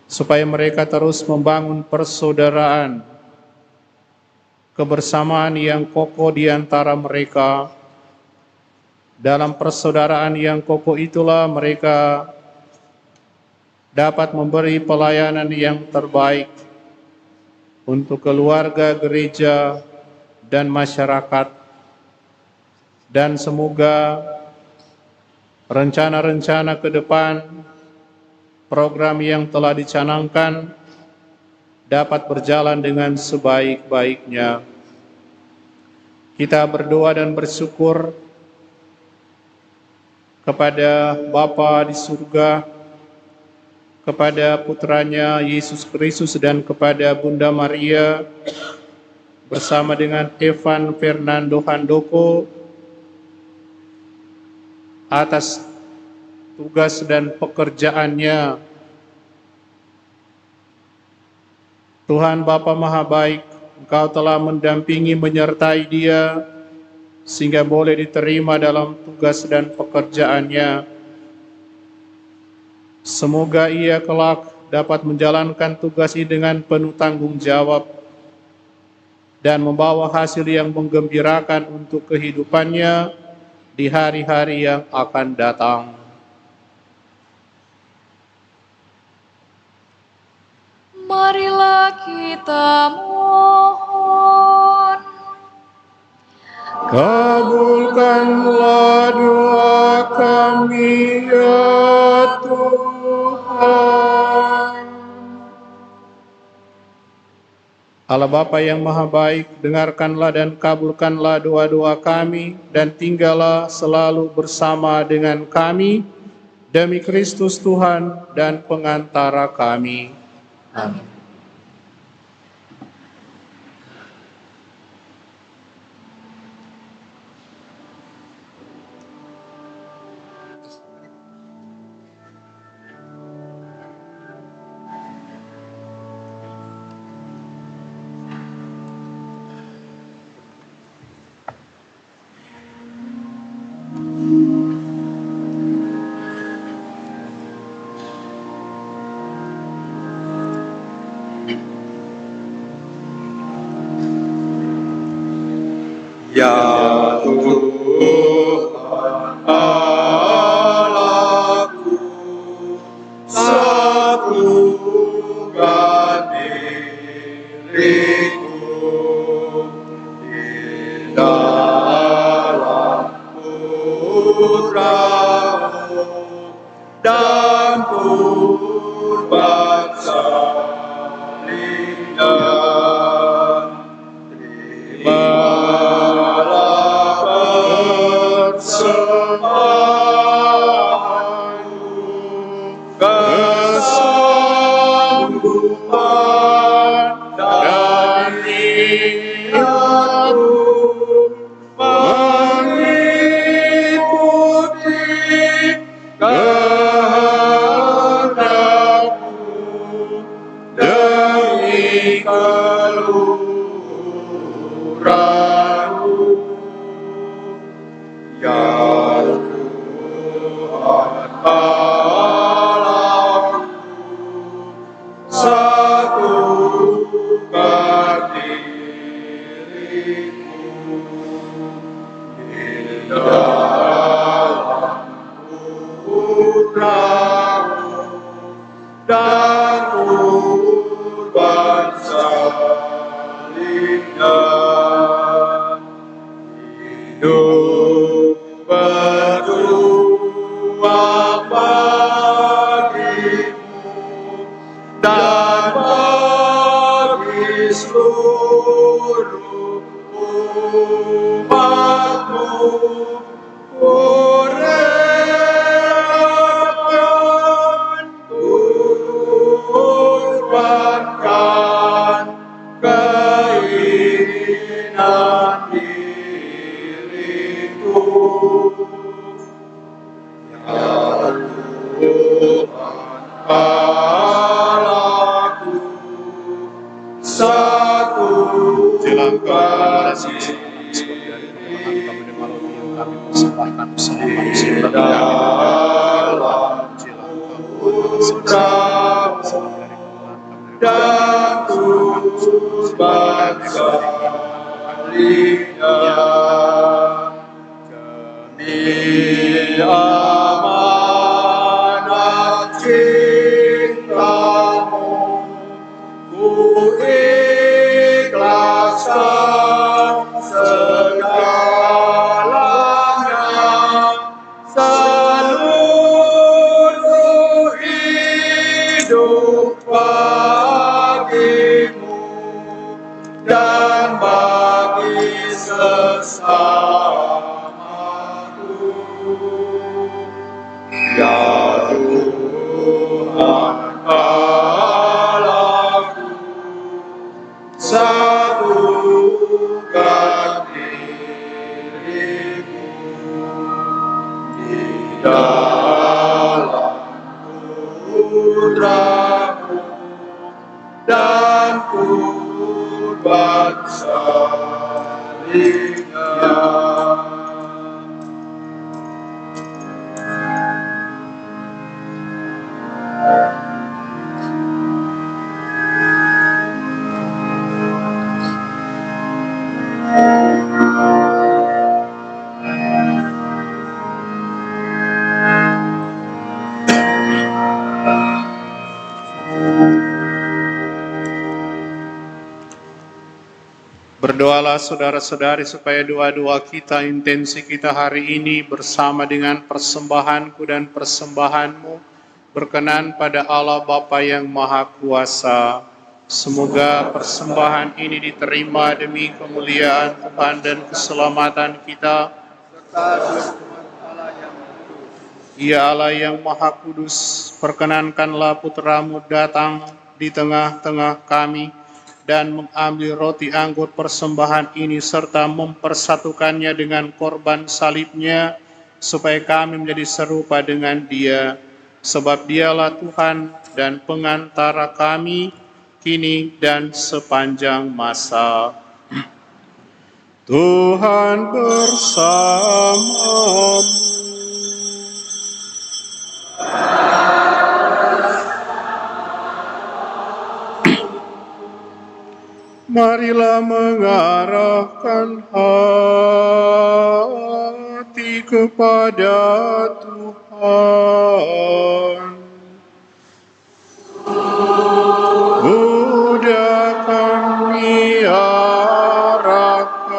supaya mereka terus membangun persaudaraan, kebersamaan yang kokoh di antara mereka. Dalam persaudaraan yang kokoh itulah mereka dapat memberi pelayanan yang terbaik untuk keluarga, gereja, dan masyarakat, dan semoga rencana-rencana ke depan, program yang telah dicanangkan dapat berjalan dengan sebaik-baiknya. Kita berdoa dan bersyukur kepada Bapa di surga, kepada putranya Yesus Kristus, dan kepada Bunda Maria, bersama dengan Evan Fernando Handoko, atas tugas dan pekerjaannya. Tuhan Bapa Maha Baik, Engkau telah mendampingi, menyertai dia, sehingga boleh diterima dalam tugas dan pekerjaannya. Semoga ia kelak dapat menjalankan tugas ini dengan penuh tanggung jawab dan membawa hasil yang menggembirakan untuk kehidupannya di hari-hari yang akan datang. Marilah kita mohon. Kabulkanlah doa kami, ya Tuhan. Allah Bapa yang Maha Baik, dengarkanlah dan kabulkanlah doa-doa kami, dan tinggallah selalu bersama dengan kami, demi Kristus Tuhan dan pengantara kami. Amin. Ya Tuhan Allahku, satukan diriku di dalam putra-Mu dan kurban salibnya. bagimu dan bagi sesamaku. Ya Tuhan Allahku, satukan diriku di dalam putra-Mu dan kurban salibnya. Berdoalah saudara-saudari supaya doa-doa kita, intensi kita hari ini bersama dengan persembahanku dan persembahanmu berkenan pada Allah Bapa yang Maha Kuasa. Semoga persembahan ini diterima demi kemuliaan Tuhan dan keselamatan kita. Ya Allah yang Maha Kudus, perkenankanlah putra-Mu datang di tengah-tengah kami dan mengambil roti anggur persembahan ini serta mempersatukannya dengan korban salibnya, supaya kami menjadi serupa dengan Dia, sebab Dialah Tuhan dan pengantara kami kini dan sepanjang masa. Tuhan bersamamu. Marilah mengarahkan hati kepada Tuhan. Mudahkan arahkan.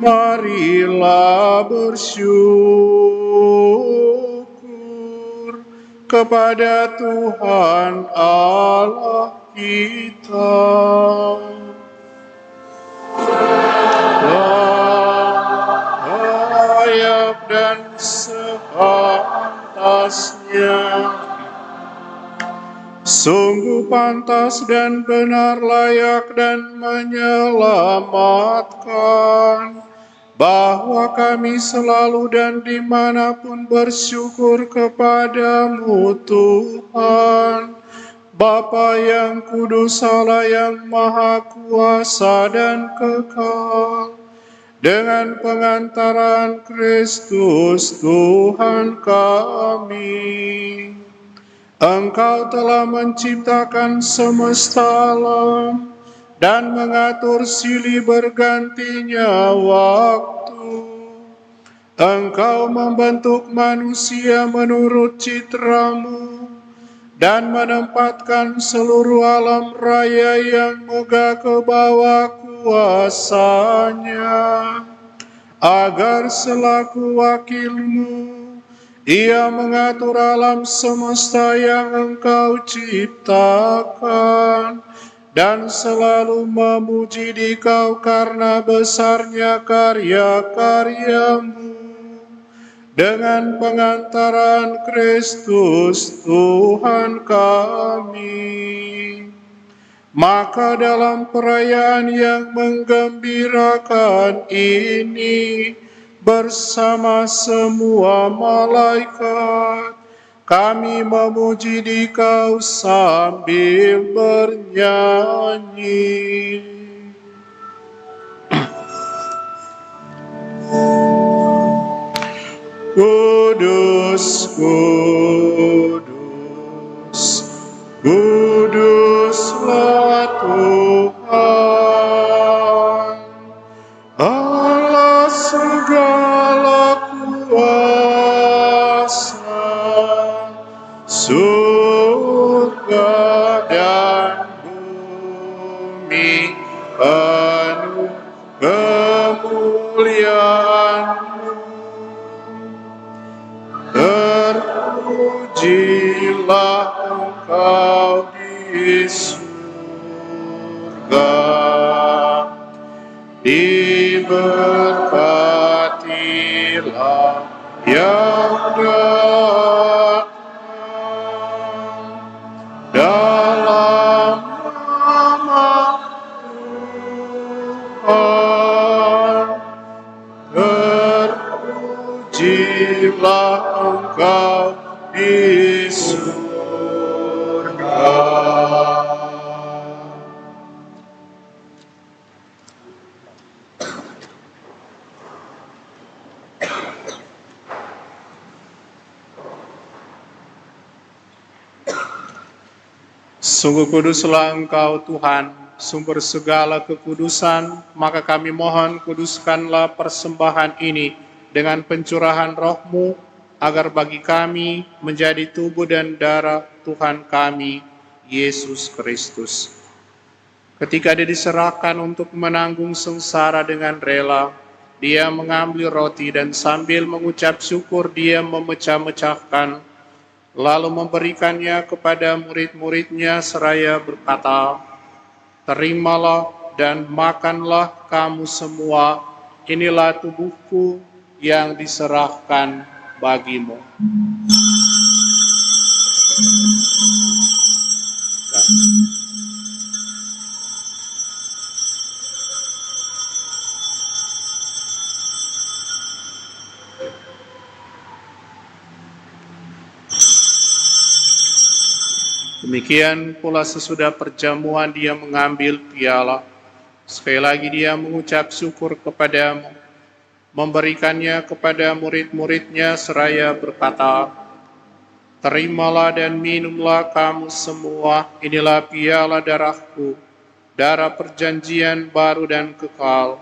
Marilah bersyukur kepada Tuhan Allah kita. Layak dan sepantasnya, sungguh pantas dan benar, layak dan menyelamatkan, bahwa kami selalu dan dimanapun bersyukur kepadamu Tuhan, Bapa yang kudus, Allah yang maha kuasa dan kekal, dengan pengantaran Kristus Tuhan kami. Engkau telah menciptakan semesta alam dan mengatur silih bergantinya waktu. Engkau membentuk manusia menurut citra-Mu dan menempatkan seluruh alam raya yang megah ke bawah kuasa-Nya, agar selaku wakil-Mu Ia mengatur alam semesta yang Engkau ciptakan, dan selalu memuji Dikau karena besarnya karya-karya-Mu. Dengan pengantaran Kristus Tuhan kami, maka dalam perayaan yang menggembirakan ini, bersama semua malaikat, kami memuji Dikau sambil bernyanyi. Kudus, kudus, kuduslah Tuhan, Allah segala kuasa, surga dan bumi penuh kemuliaan-Mu. Terpujilah Engkau di surga, diberkatilah yang datang dalam nama Tuhan. Terpujilah Engkau di surga. Sungguh kuduslah Engkau Tuhan, sumber segala kekudusan, maka kami mohon kuduskanlah persembahan ini dengan pencurahan roh-Mu, agar bagi kami menjadi tubuh dan darah Tuhan kami, Yesus Kristus. Ketika Dia diserahkan untuk menanggung sengsara dengan rela, Dia mengambil roti dan sambil mengucap syukur Dia memecah-mecahkan, lalu memberikannya kepada murid-muridnya seraya berkata, "Terimalah dan makanlah kamu semua, inilah tubuhku yang diserahkan bagimu." Demikian pula sesudah perjamuan Dia mengambil piala. Sekali lagi Dia mengucap syukur kepadamu, memberikannya kepada murid-muridnya seraya berkata, "Terimalah dan minumlah kamu semua, inilah piala darahku, darah perjanjian baru dan kekal,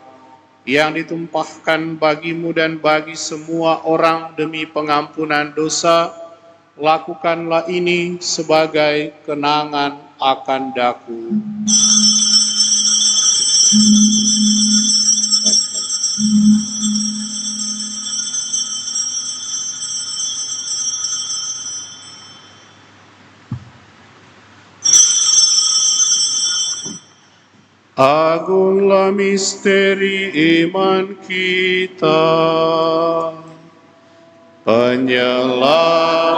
yang ditumpahkan bagimu dan bagi semua orang demi pengampunan dosa. Lakukanlah ini sebagai kenangan akan daku." Agunglah misteri iman kita, penyelamat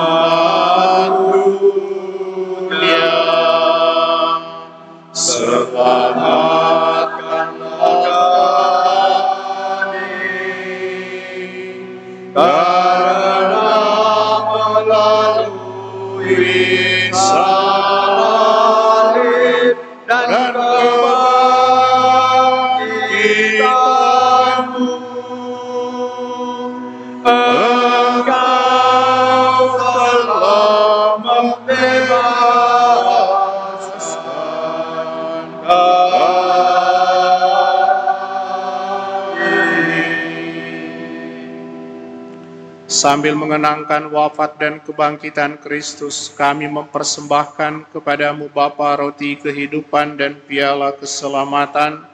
dunia, selamatkanlah kami, karena melalui salib dan kebangkitanmu, Engkau telah membebaskan kami. Sambil mengenangkan wafat dan kebangkitan Kristus, kami mempersembahkan kepadamu Bapa roti kehidupan dan piala keselamatan.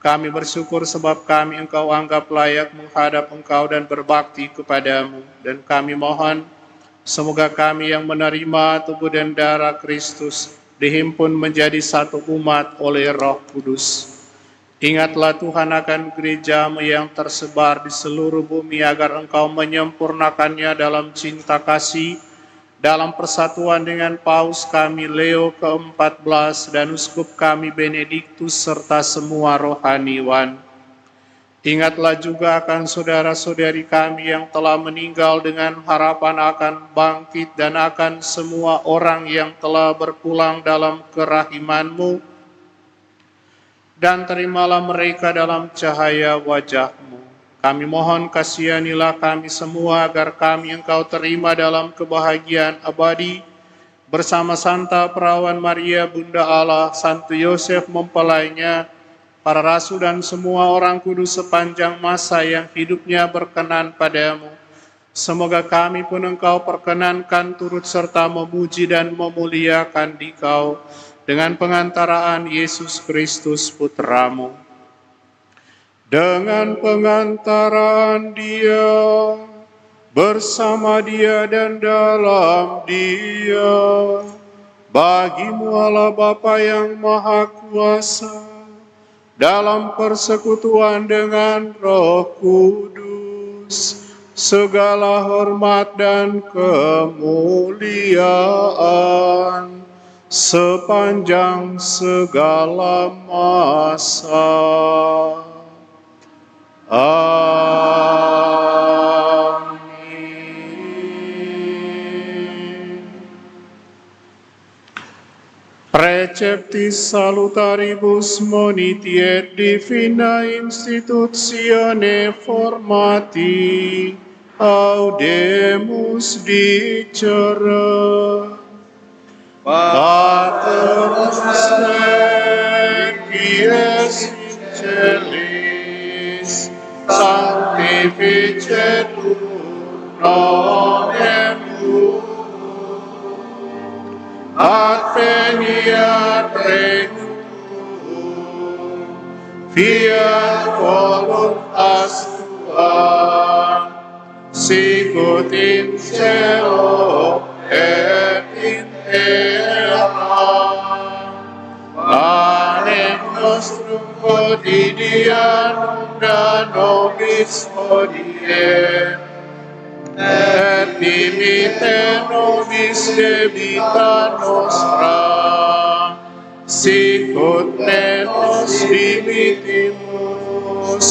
Kami bersyukur sebab kami Engkau anggap layak menghadap Engkau dan berbakti kepadamu. Dan kami mohon, semoga kami yang menerima tubuh dan darah Kristus dihimpun menjadi satu umat oleh Roh Kudus. Ingatlah Tuhan akan gereja-Mu yang tersebar di seluruh bumi, agar Engkau menyempurnakannya dalam cinta kasih, dalam persatuan dengan Paus kami Leo ke-14 dan Uskup kami Benediktus serta semua rohaniwan. Ingatlah juga akan saudara-saudari kami yang telah meninggal dengan harapan akan bangkit, dan akan semua orang yang telah berpulang dalam kerahiman-Mu, dan terimalah mereka dalam cahaya wajah-Mu. Kami mohon kasihanilah kami semua, agar kami Engkau terima dalam kebahagiaan abadi, bersama Santa Perawan Maria Bunda Allah, Santo Yosef mempelainya, para rasul dan semua orang kudus sepanjang masa yang hidupnya berkenan padamu. Semoga kami pun Engkau perkenankan turut serta memuji dan memuliakan Dikau dengan pengantaraan Yesus Kristus Putra-Mu. Dengan pengantaran Dia, bersama Dia dan dalam Dia, Bagimu Allah Bapa yang Maha Kuasa, dalam persekutuan dengan Roh Kudus, segala hormat dan kemuliaan sepanjang segala masa. Amin. Preceptis salutaribus moniti et divina institutione formati audemus dicere. Pater noster, qui es in celis, sanctificetur nomen tuum, adveniat regnum tuum, fiat voluntas tua, sicut in cielo et in terra. Panem nostrum quotidianum da nobis hodie, et dimitte nobis debita nostra, sicut ne nos dimittimus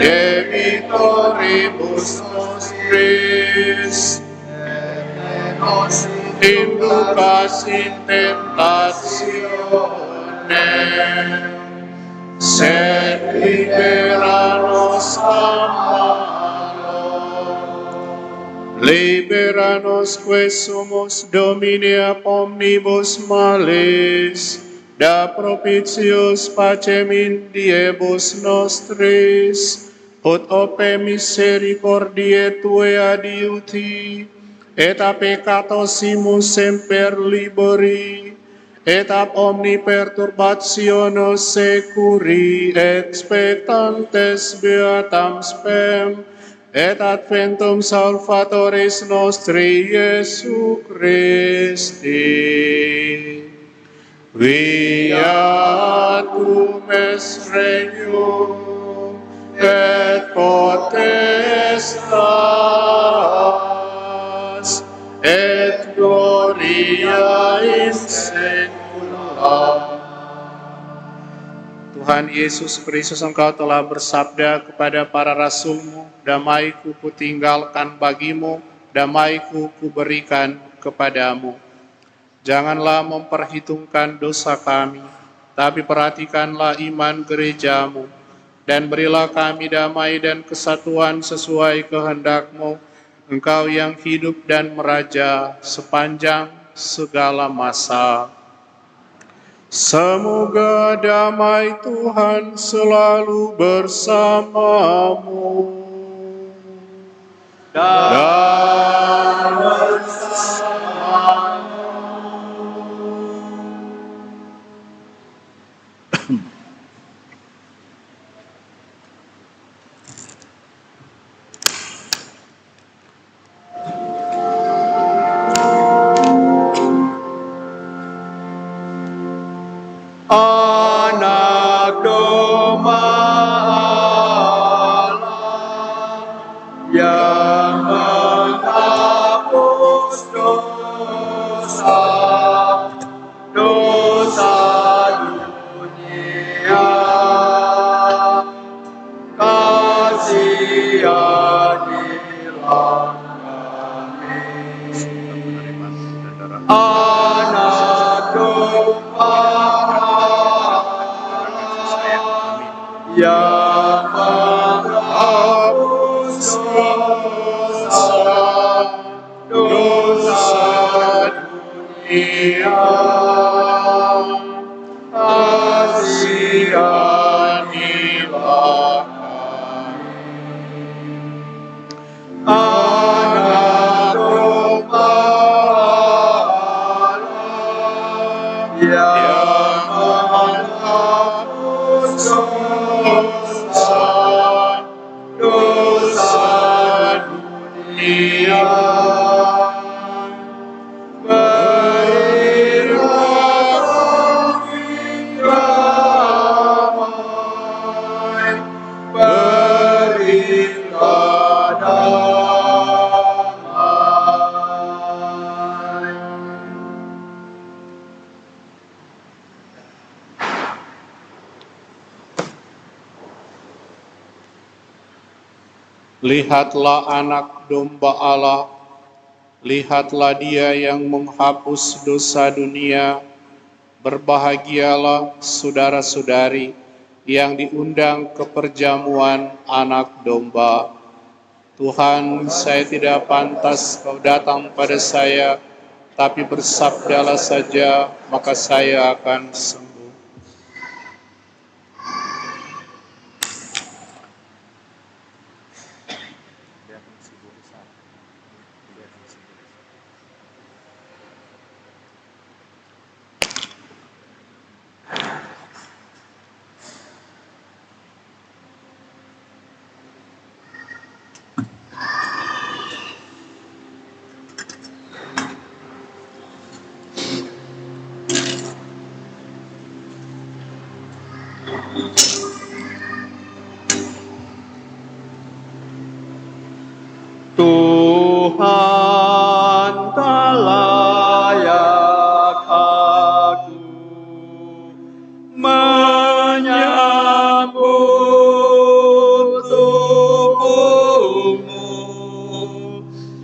debitoribus nostris, nos inducas in tentatione, sed libera nos a malo. Libera nos que sumus Domini ab omnibus males, da propitius pacem in diebus nostris, ut ope misericordiae Tuae adiuti, et a peccatosimus semper liberi, et ab omni perturbationo securi expectantes beatam spem, et adventum Salvatoris nostri Iesu Christi. Viatum est regnum et potestas et gloria in saecula. Tuhan Yesus Kristus, Engkau telah bersabda kepada para rasul-Mu, damai-Ku kutinggalkan bagimu, damai-Ku kuberikan kepadamu. Janganlah memperhitungkan dosa kami, tapi perhatikanlah iman gereja-Mu, dan berilah kami damai dan kesatuan sesuai kehendak-Mu, Engkau yang hidup dan meraja sepanjang segala masa. Semoga damai Tuhan selalu bersamamu. Dan bersamamu. Anak domba Allah yang menghapus dosa dunia, kasihanilah kami. Anak domba yang menghapus dosa dunia, kasihanilah kami. Anak domba Allah yang menghapus dosa dunia, berilah Lihatlah anak domba Allah, lihatlah dia yang menghapus dosa dunia. Berbahagialah saudara-saudari yang diundang ke perjamuan anak domba. Tuhan, saya tidak pantas kau datang pada saya, tapi bersabdalah saja, maka saya akan sembuh. Tuhan tak layak aku menyambut tubuhmu,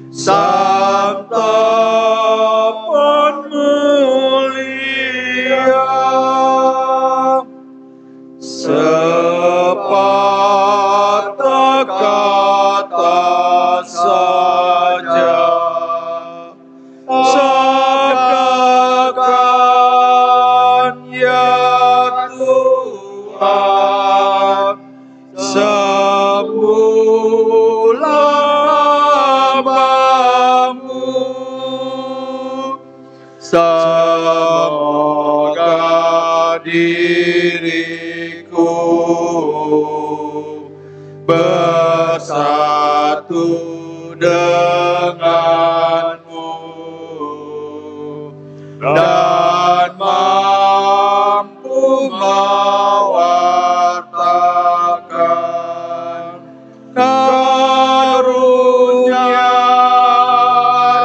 sabda mulia sepatah kata saja, sabdakan ya Tuhan, sembuhlah hambamu. Semoga diriku bersatu denganmu dan mampu mewartakan karunia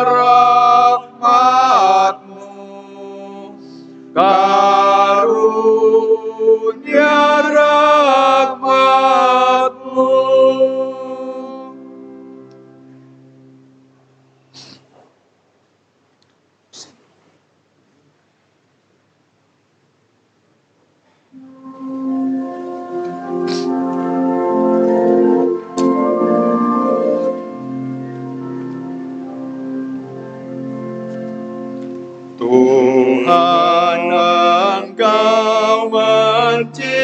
rahmat-Mu, karunia rahmat-Mu. Tuhan, Engkau mencipta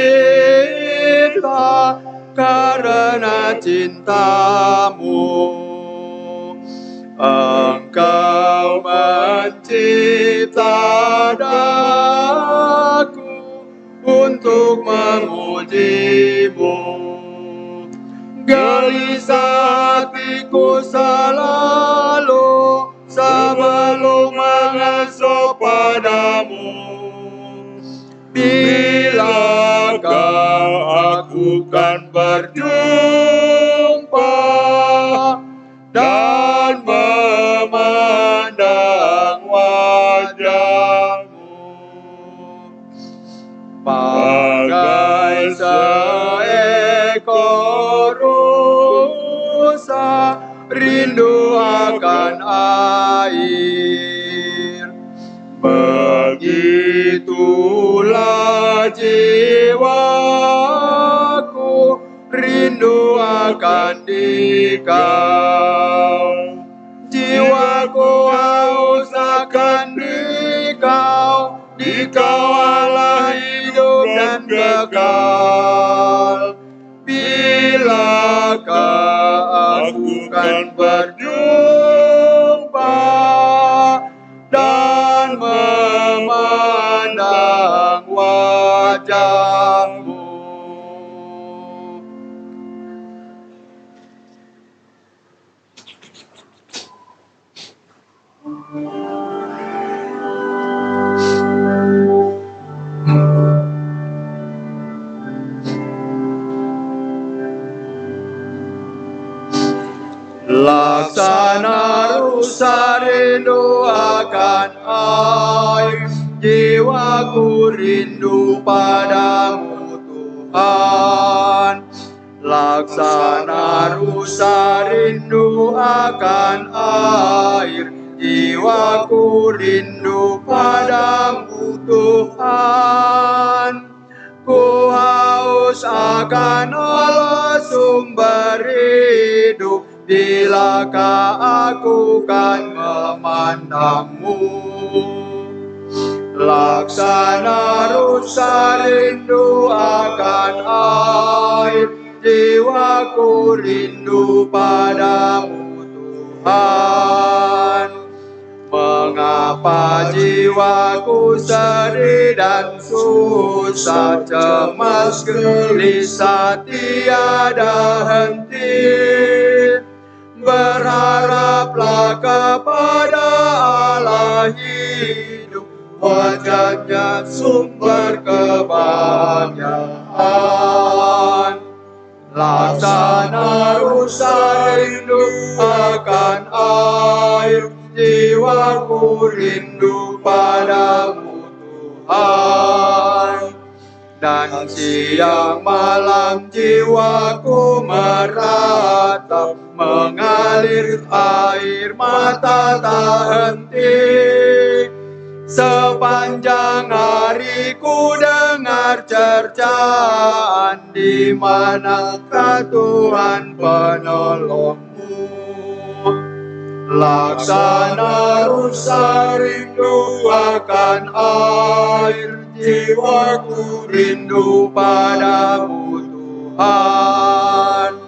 karena cinta-Mu. Engkau mencipta daku untuk memuji-Mu. Gelisah hatiku selalu sebelum mengasuh padamu. Bilakah aku kan berjumpa dan memandang wajah-Mu, bagai seekor rusa rindu akan air. Begitulah jiwaku rindu akan Dikau. Jiwaku haus akan Dikau, Dikau Allah hidup dan kekal. Bilakah aku kan berjumpa dan memandang wajah-Mu. Laksana rusa rindu akan air, jiwaku rindu padamu Tuhan. Laksana rusa rindu akan air, jiwaku rindu padamu Tuhan. Ku haus akan Allah sumber hidup, bilakah aku kan memandangmu. Laksana rusa rindu akan air, jiwaku rindu padamu Tuhan. Mengapa jiwaku sedih dan susah, cemas gelisah tiada henti? Berharaplah kepada Allah hidup, wajahnya sumber kebahagiaan. Laksana rusa rindu akan air, jiwaku rindu padamu Tuhan. Dan siang malam jiwaku meratap, mengalir air mata tak henti. Sepanjang hari ku dengar cercaan, di manakah Tuhan penolongmu. Laksana rusa rindu akan air, jiwaku rindu padamu Tuhan.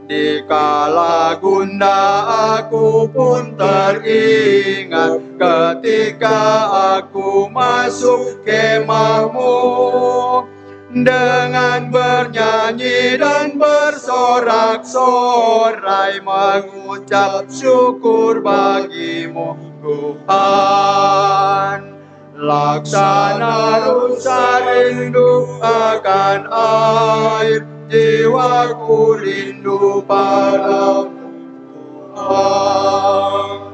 Dikala gundah aku pun teringat, ketika aku masuk kemahmu. Dengan bernyanyi dan bersorak-sorai, mengucap syukur bagimu Tuhan. Laksana rusa rindu akan air, jiwaku rindu padamu Tuhan.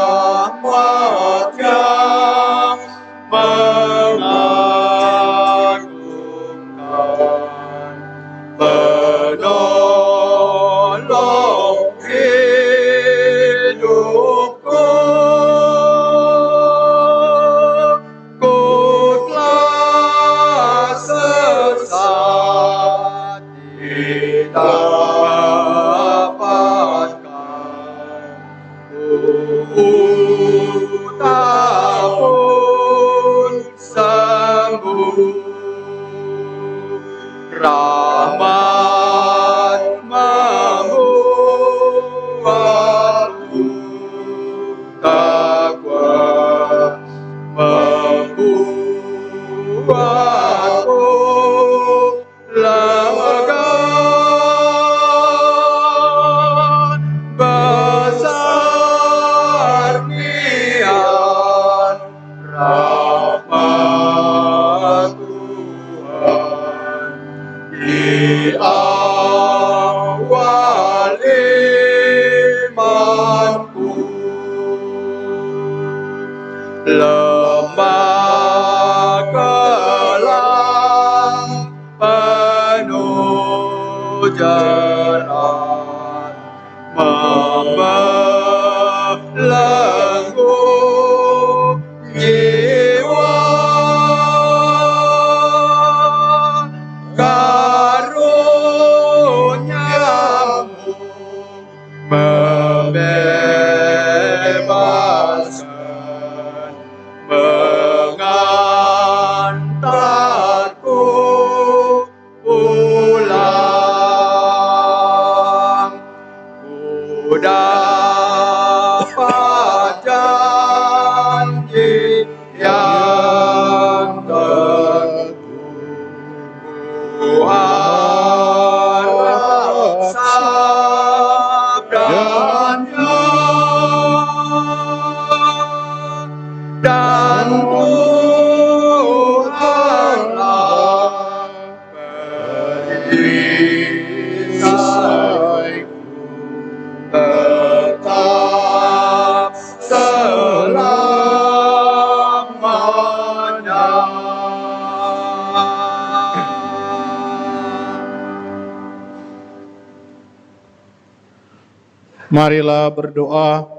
Rahmat yang mengagumkan, penolong hidupku. Ku telah sesat tak pun sembuh. Rahmat membuatku takwa, membuatku lega. Besar kian rahmat Tuhan di awal imanku. Lembah kelam penuh jerat, membelenggu jiwa. Karuniamu membebaskan, mengantarku pulang. Ku dapat janji yang tentu, ku harap sabdanya Marilah berdoa.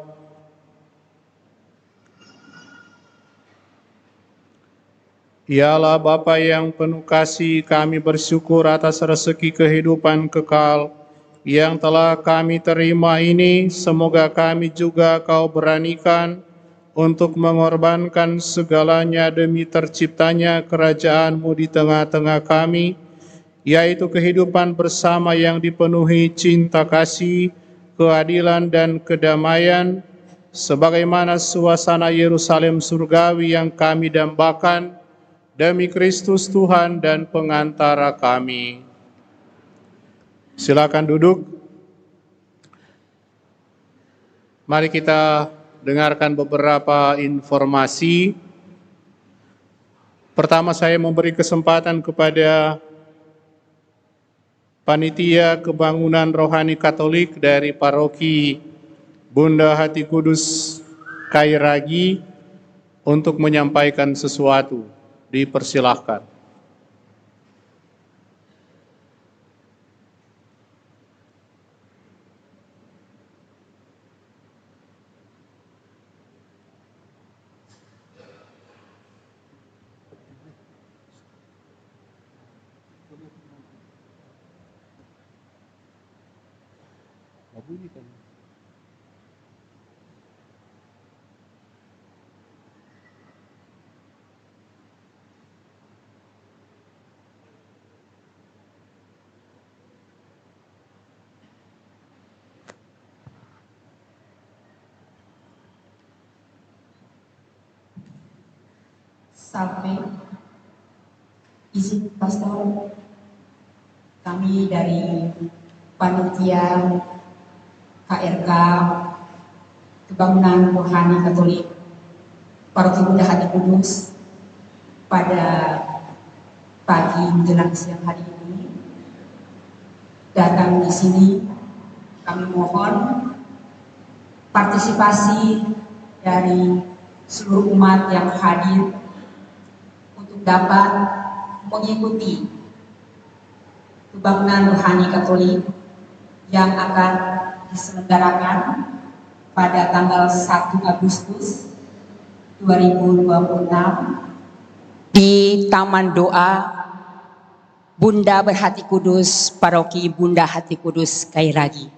Ya Allah Bapa yang penuh kasih, kami bersyukur atas rezeki kehidupan kekal yang telah kami terima ini. Semoga kami juga Kau beranikan untuk mengorbankan segalanya demi terciptanya kerajaan-Mu di tengah-tengah kami, yaitu kehidupan bersama yang dipenuhi cinta kasih, keadilan dan kedamaian, sebagaimana suasana Yerusalem surgawi yang kami dambakan demi Kristus Tuhan dan pengantara kami. Silakan duduk. Mari kita dengarkan beberapa informasi. Pertama, saya memberi kesempatan kepada Panitia Kebangunan Rohani Katolik dari Paroki Bunda Hati Kudus Kairagi untuk menyampaikan sesuatu. Dipersilahkan. Sampai izin pastor, kami dari panitia KRK Kebangunan Rohani Katolik Paroki Bunda Hati Kudus pada pagi menjelang siang hari ini datang di sini. Kami mohon partisipasi dari seluruh umat yang hadir dapat mengikuti kebangunan rohani Katolik yang akan diselenggarakan pada tanggal 1 Agustus 2026 di Taman Doa Bunda Berhati Kudus, Paroki Bunda Hati Kudus Kairagi.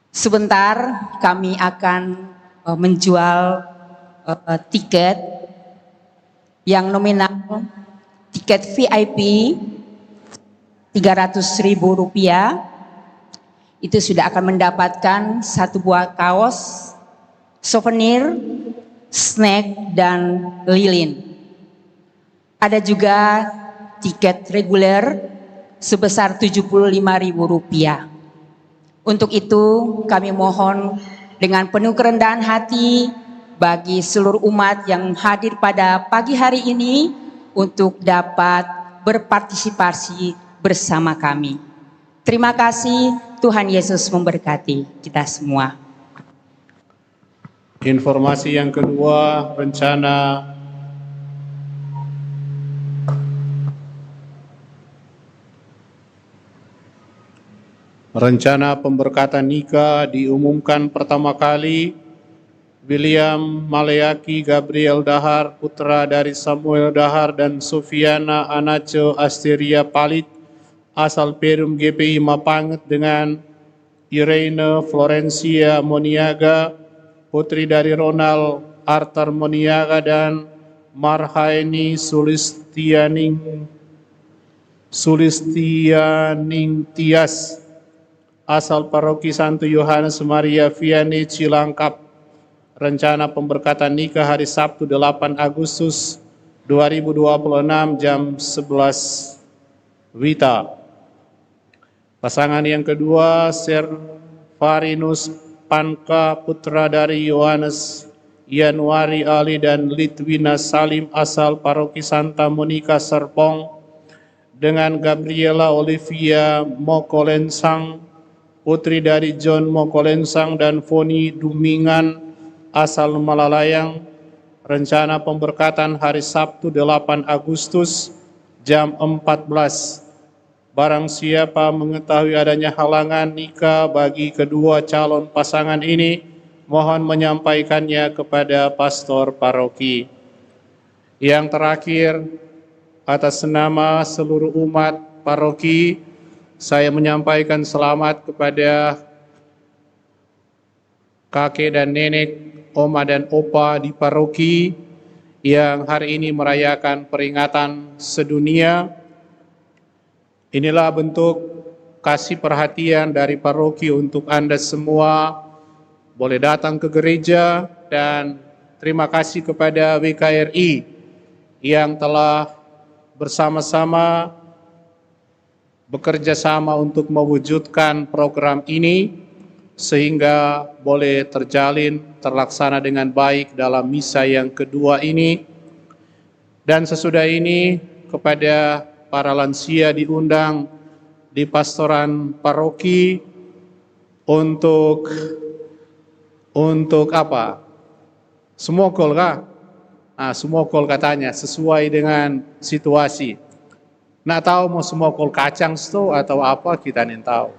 Sebentar kami akan menjual tiket yang nominal tiket VIP Rp300.000 itu sudah akan mendapatkan satu buah kaos, souvenir, snack dan lilin. Ada juga tiket reguler sebesar Rp75.000. Untuk itu kami mohon dengan penuh kerendahan hati bagi seluruh umat yang hadir pada pagi hari ini untuk dapat berpartisipasi bersama kami. Terima kasih, Tuhan Yesus memberkati kita semua. Informasi yang kedua, rencana pemberkatan nikah diumumkan pertama kali William Maleaki Gabriel Dahar, putra dari Samuel Dahar dan Sofiana Anace Asteria Palit, asal Perum GPI Mapanget, dengan Irene Florencia Moniaga, putri dari Ronald Arthur Moniaga dan Marhaini Sulistianing Tias, asal Paroki Santo Yohanes Maria Vianney Cilangkap. Rencana pemberkatan nikah hari Sabtu 8 Agustus 2026 jam 11 WITA. Pasangan yang kedua, Servarinus Panka, putra dari Yohanes Yanuari Ali dan Litwina Salim, asal Paroki Santa Monica Serpong, dengan Gabriela Olivia Mokolensang, putri dari John Mokolensang dan Foni Dumingan, asal Malalayang. Rencana pemberkatan hari Sabtu 8 Agustus jam 14 Barang siapa mengetahui adanya halangan nikah bagi kedua calon pasangan ini, mohon menyampaikannya kepada pastor paroki. Yang terakhir, atas nama seluruh umat paroki, saya menyampaikan selamat kepada kakek dan nenek, oma dan opa di paroki yang hari ini merayakan peringatan sedunia. Inilah bentuk kasih perhatian dari paroki untuk Anda semua. Boleh datang ke gereja, dan terima kasih kepada WKRI yang telah bersama-sama bekerja sama untuk mewujudkan program ini sehingga boleh terlaksana dengan baik dalam misa yang kedua ini. Dan sesudah ini kepada para lansia diundang di pastoran paroki untuk apa? Semokol kah? Semokol katanya, sesuai dengan situasi. Nak tahu mau semokol kacang sto atau apa, kita nih tahu.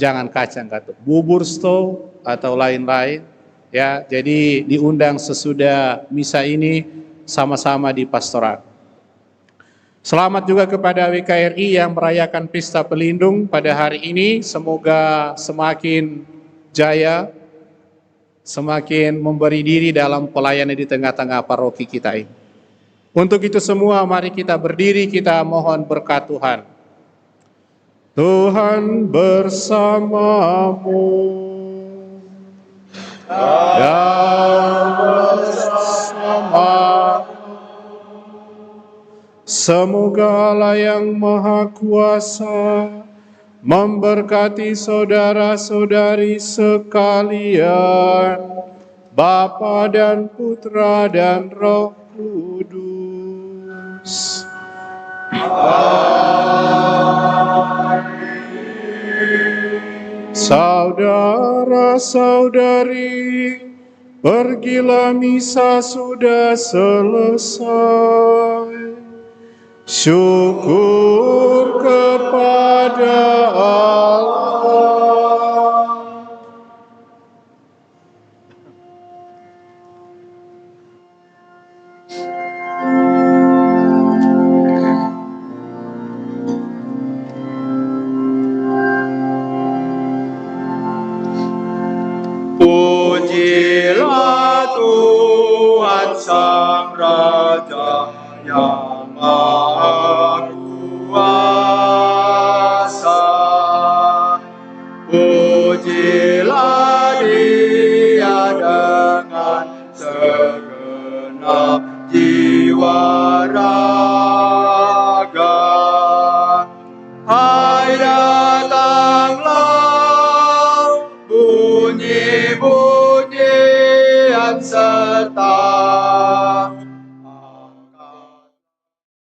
Jangan kacang kata, bubur sto atau lain-lain. Ya, jadi diundang sesudah misa ini sama-sama di pastoran. Selamat juga kepada WKRI yang merayakan Pesta Pelindung pada hari ini. Semoga semakin jaya, semakin memberi diri dalam pelayanan di tengah-tengah paroki kita ini. Untuk itu semua, mari kita berdiri, kita mohon berkat Tuhan. Tuhan bersamamu dan bersama. Semoga Allah yang Maha Kuasa memberkati saudara-saudari sekalian, Bapa dan Putra dan Roh Kudus. Saudara-saudari, pergilah, misa sudah selesai. Syukur kepada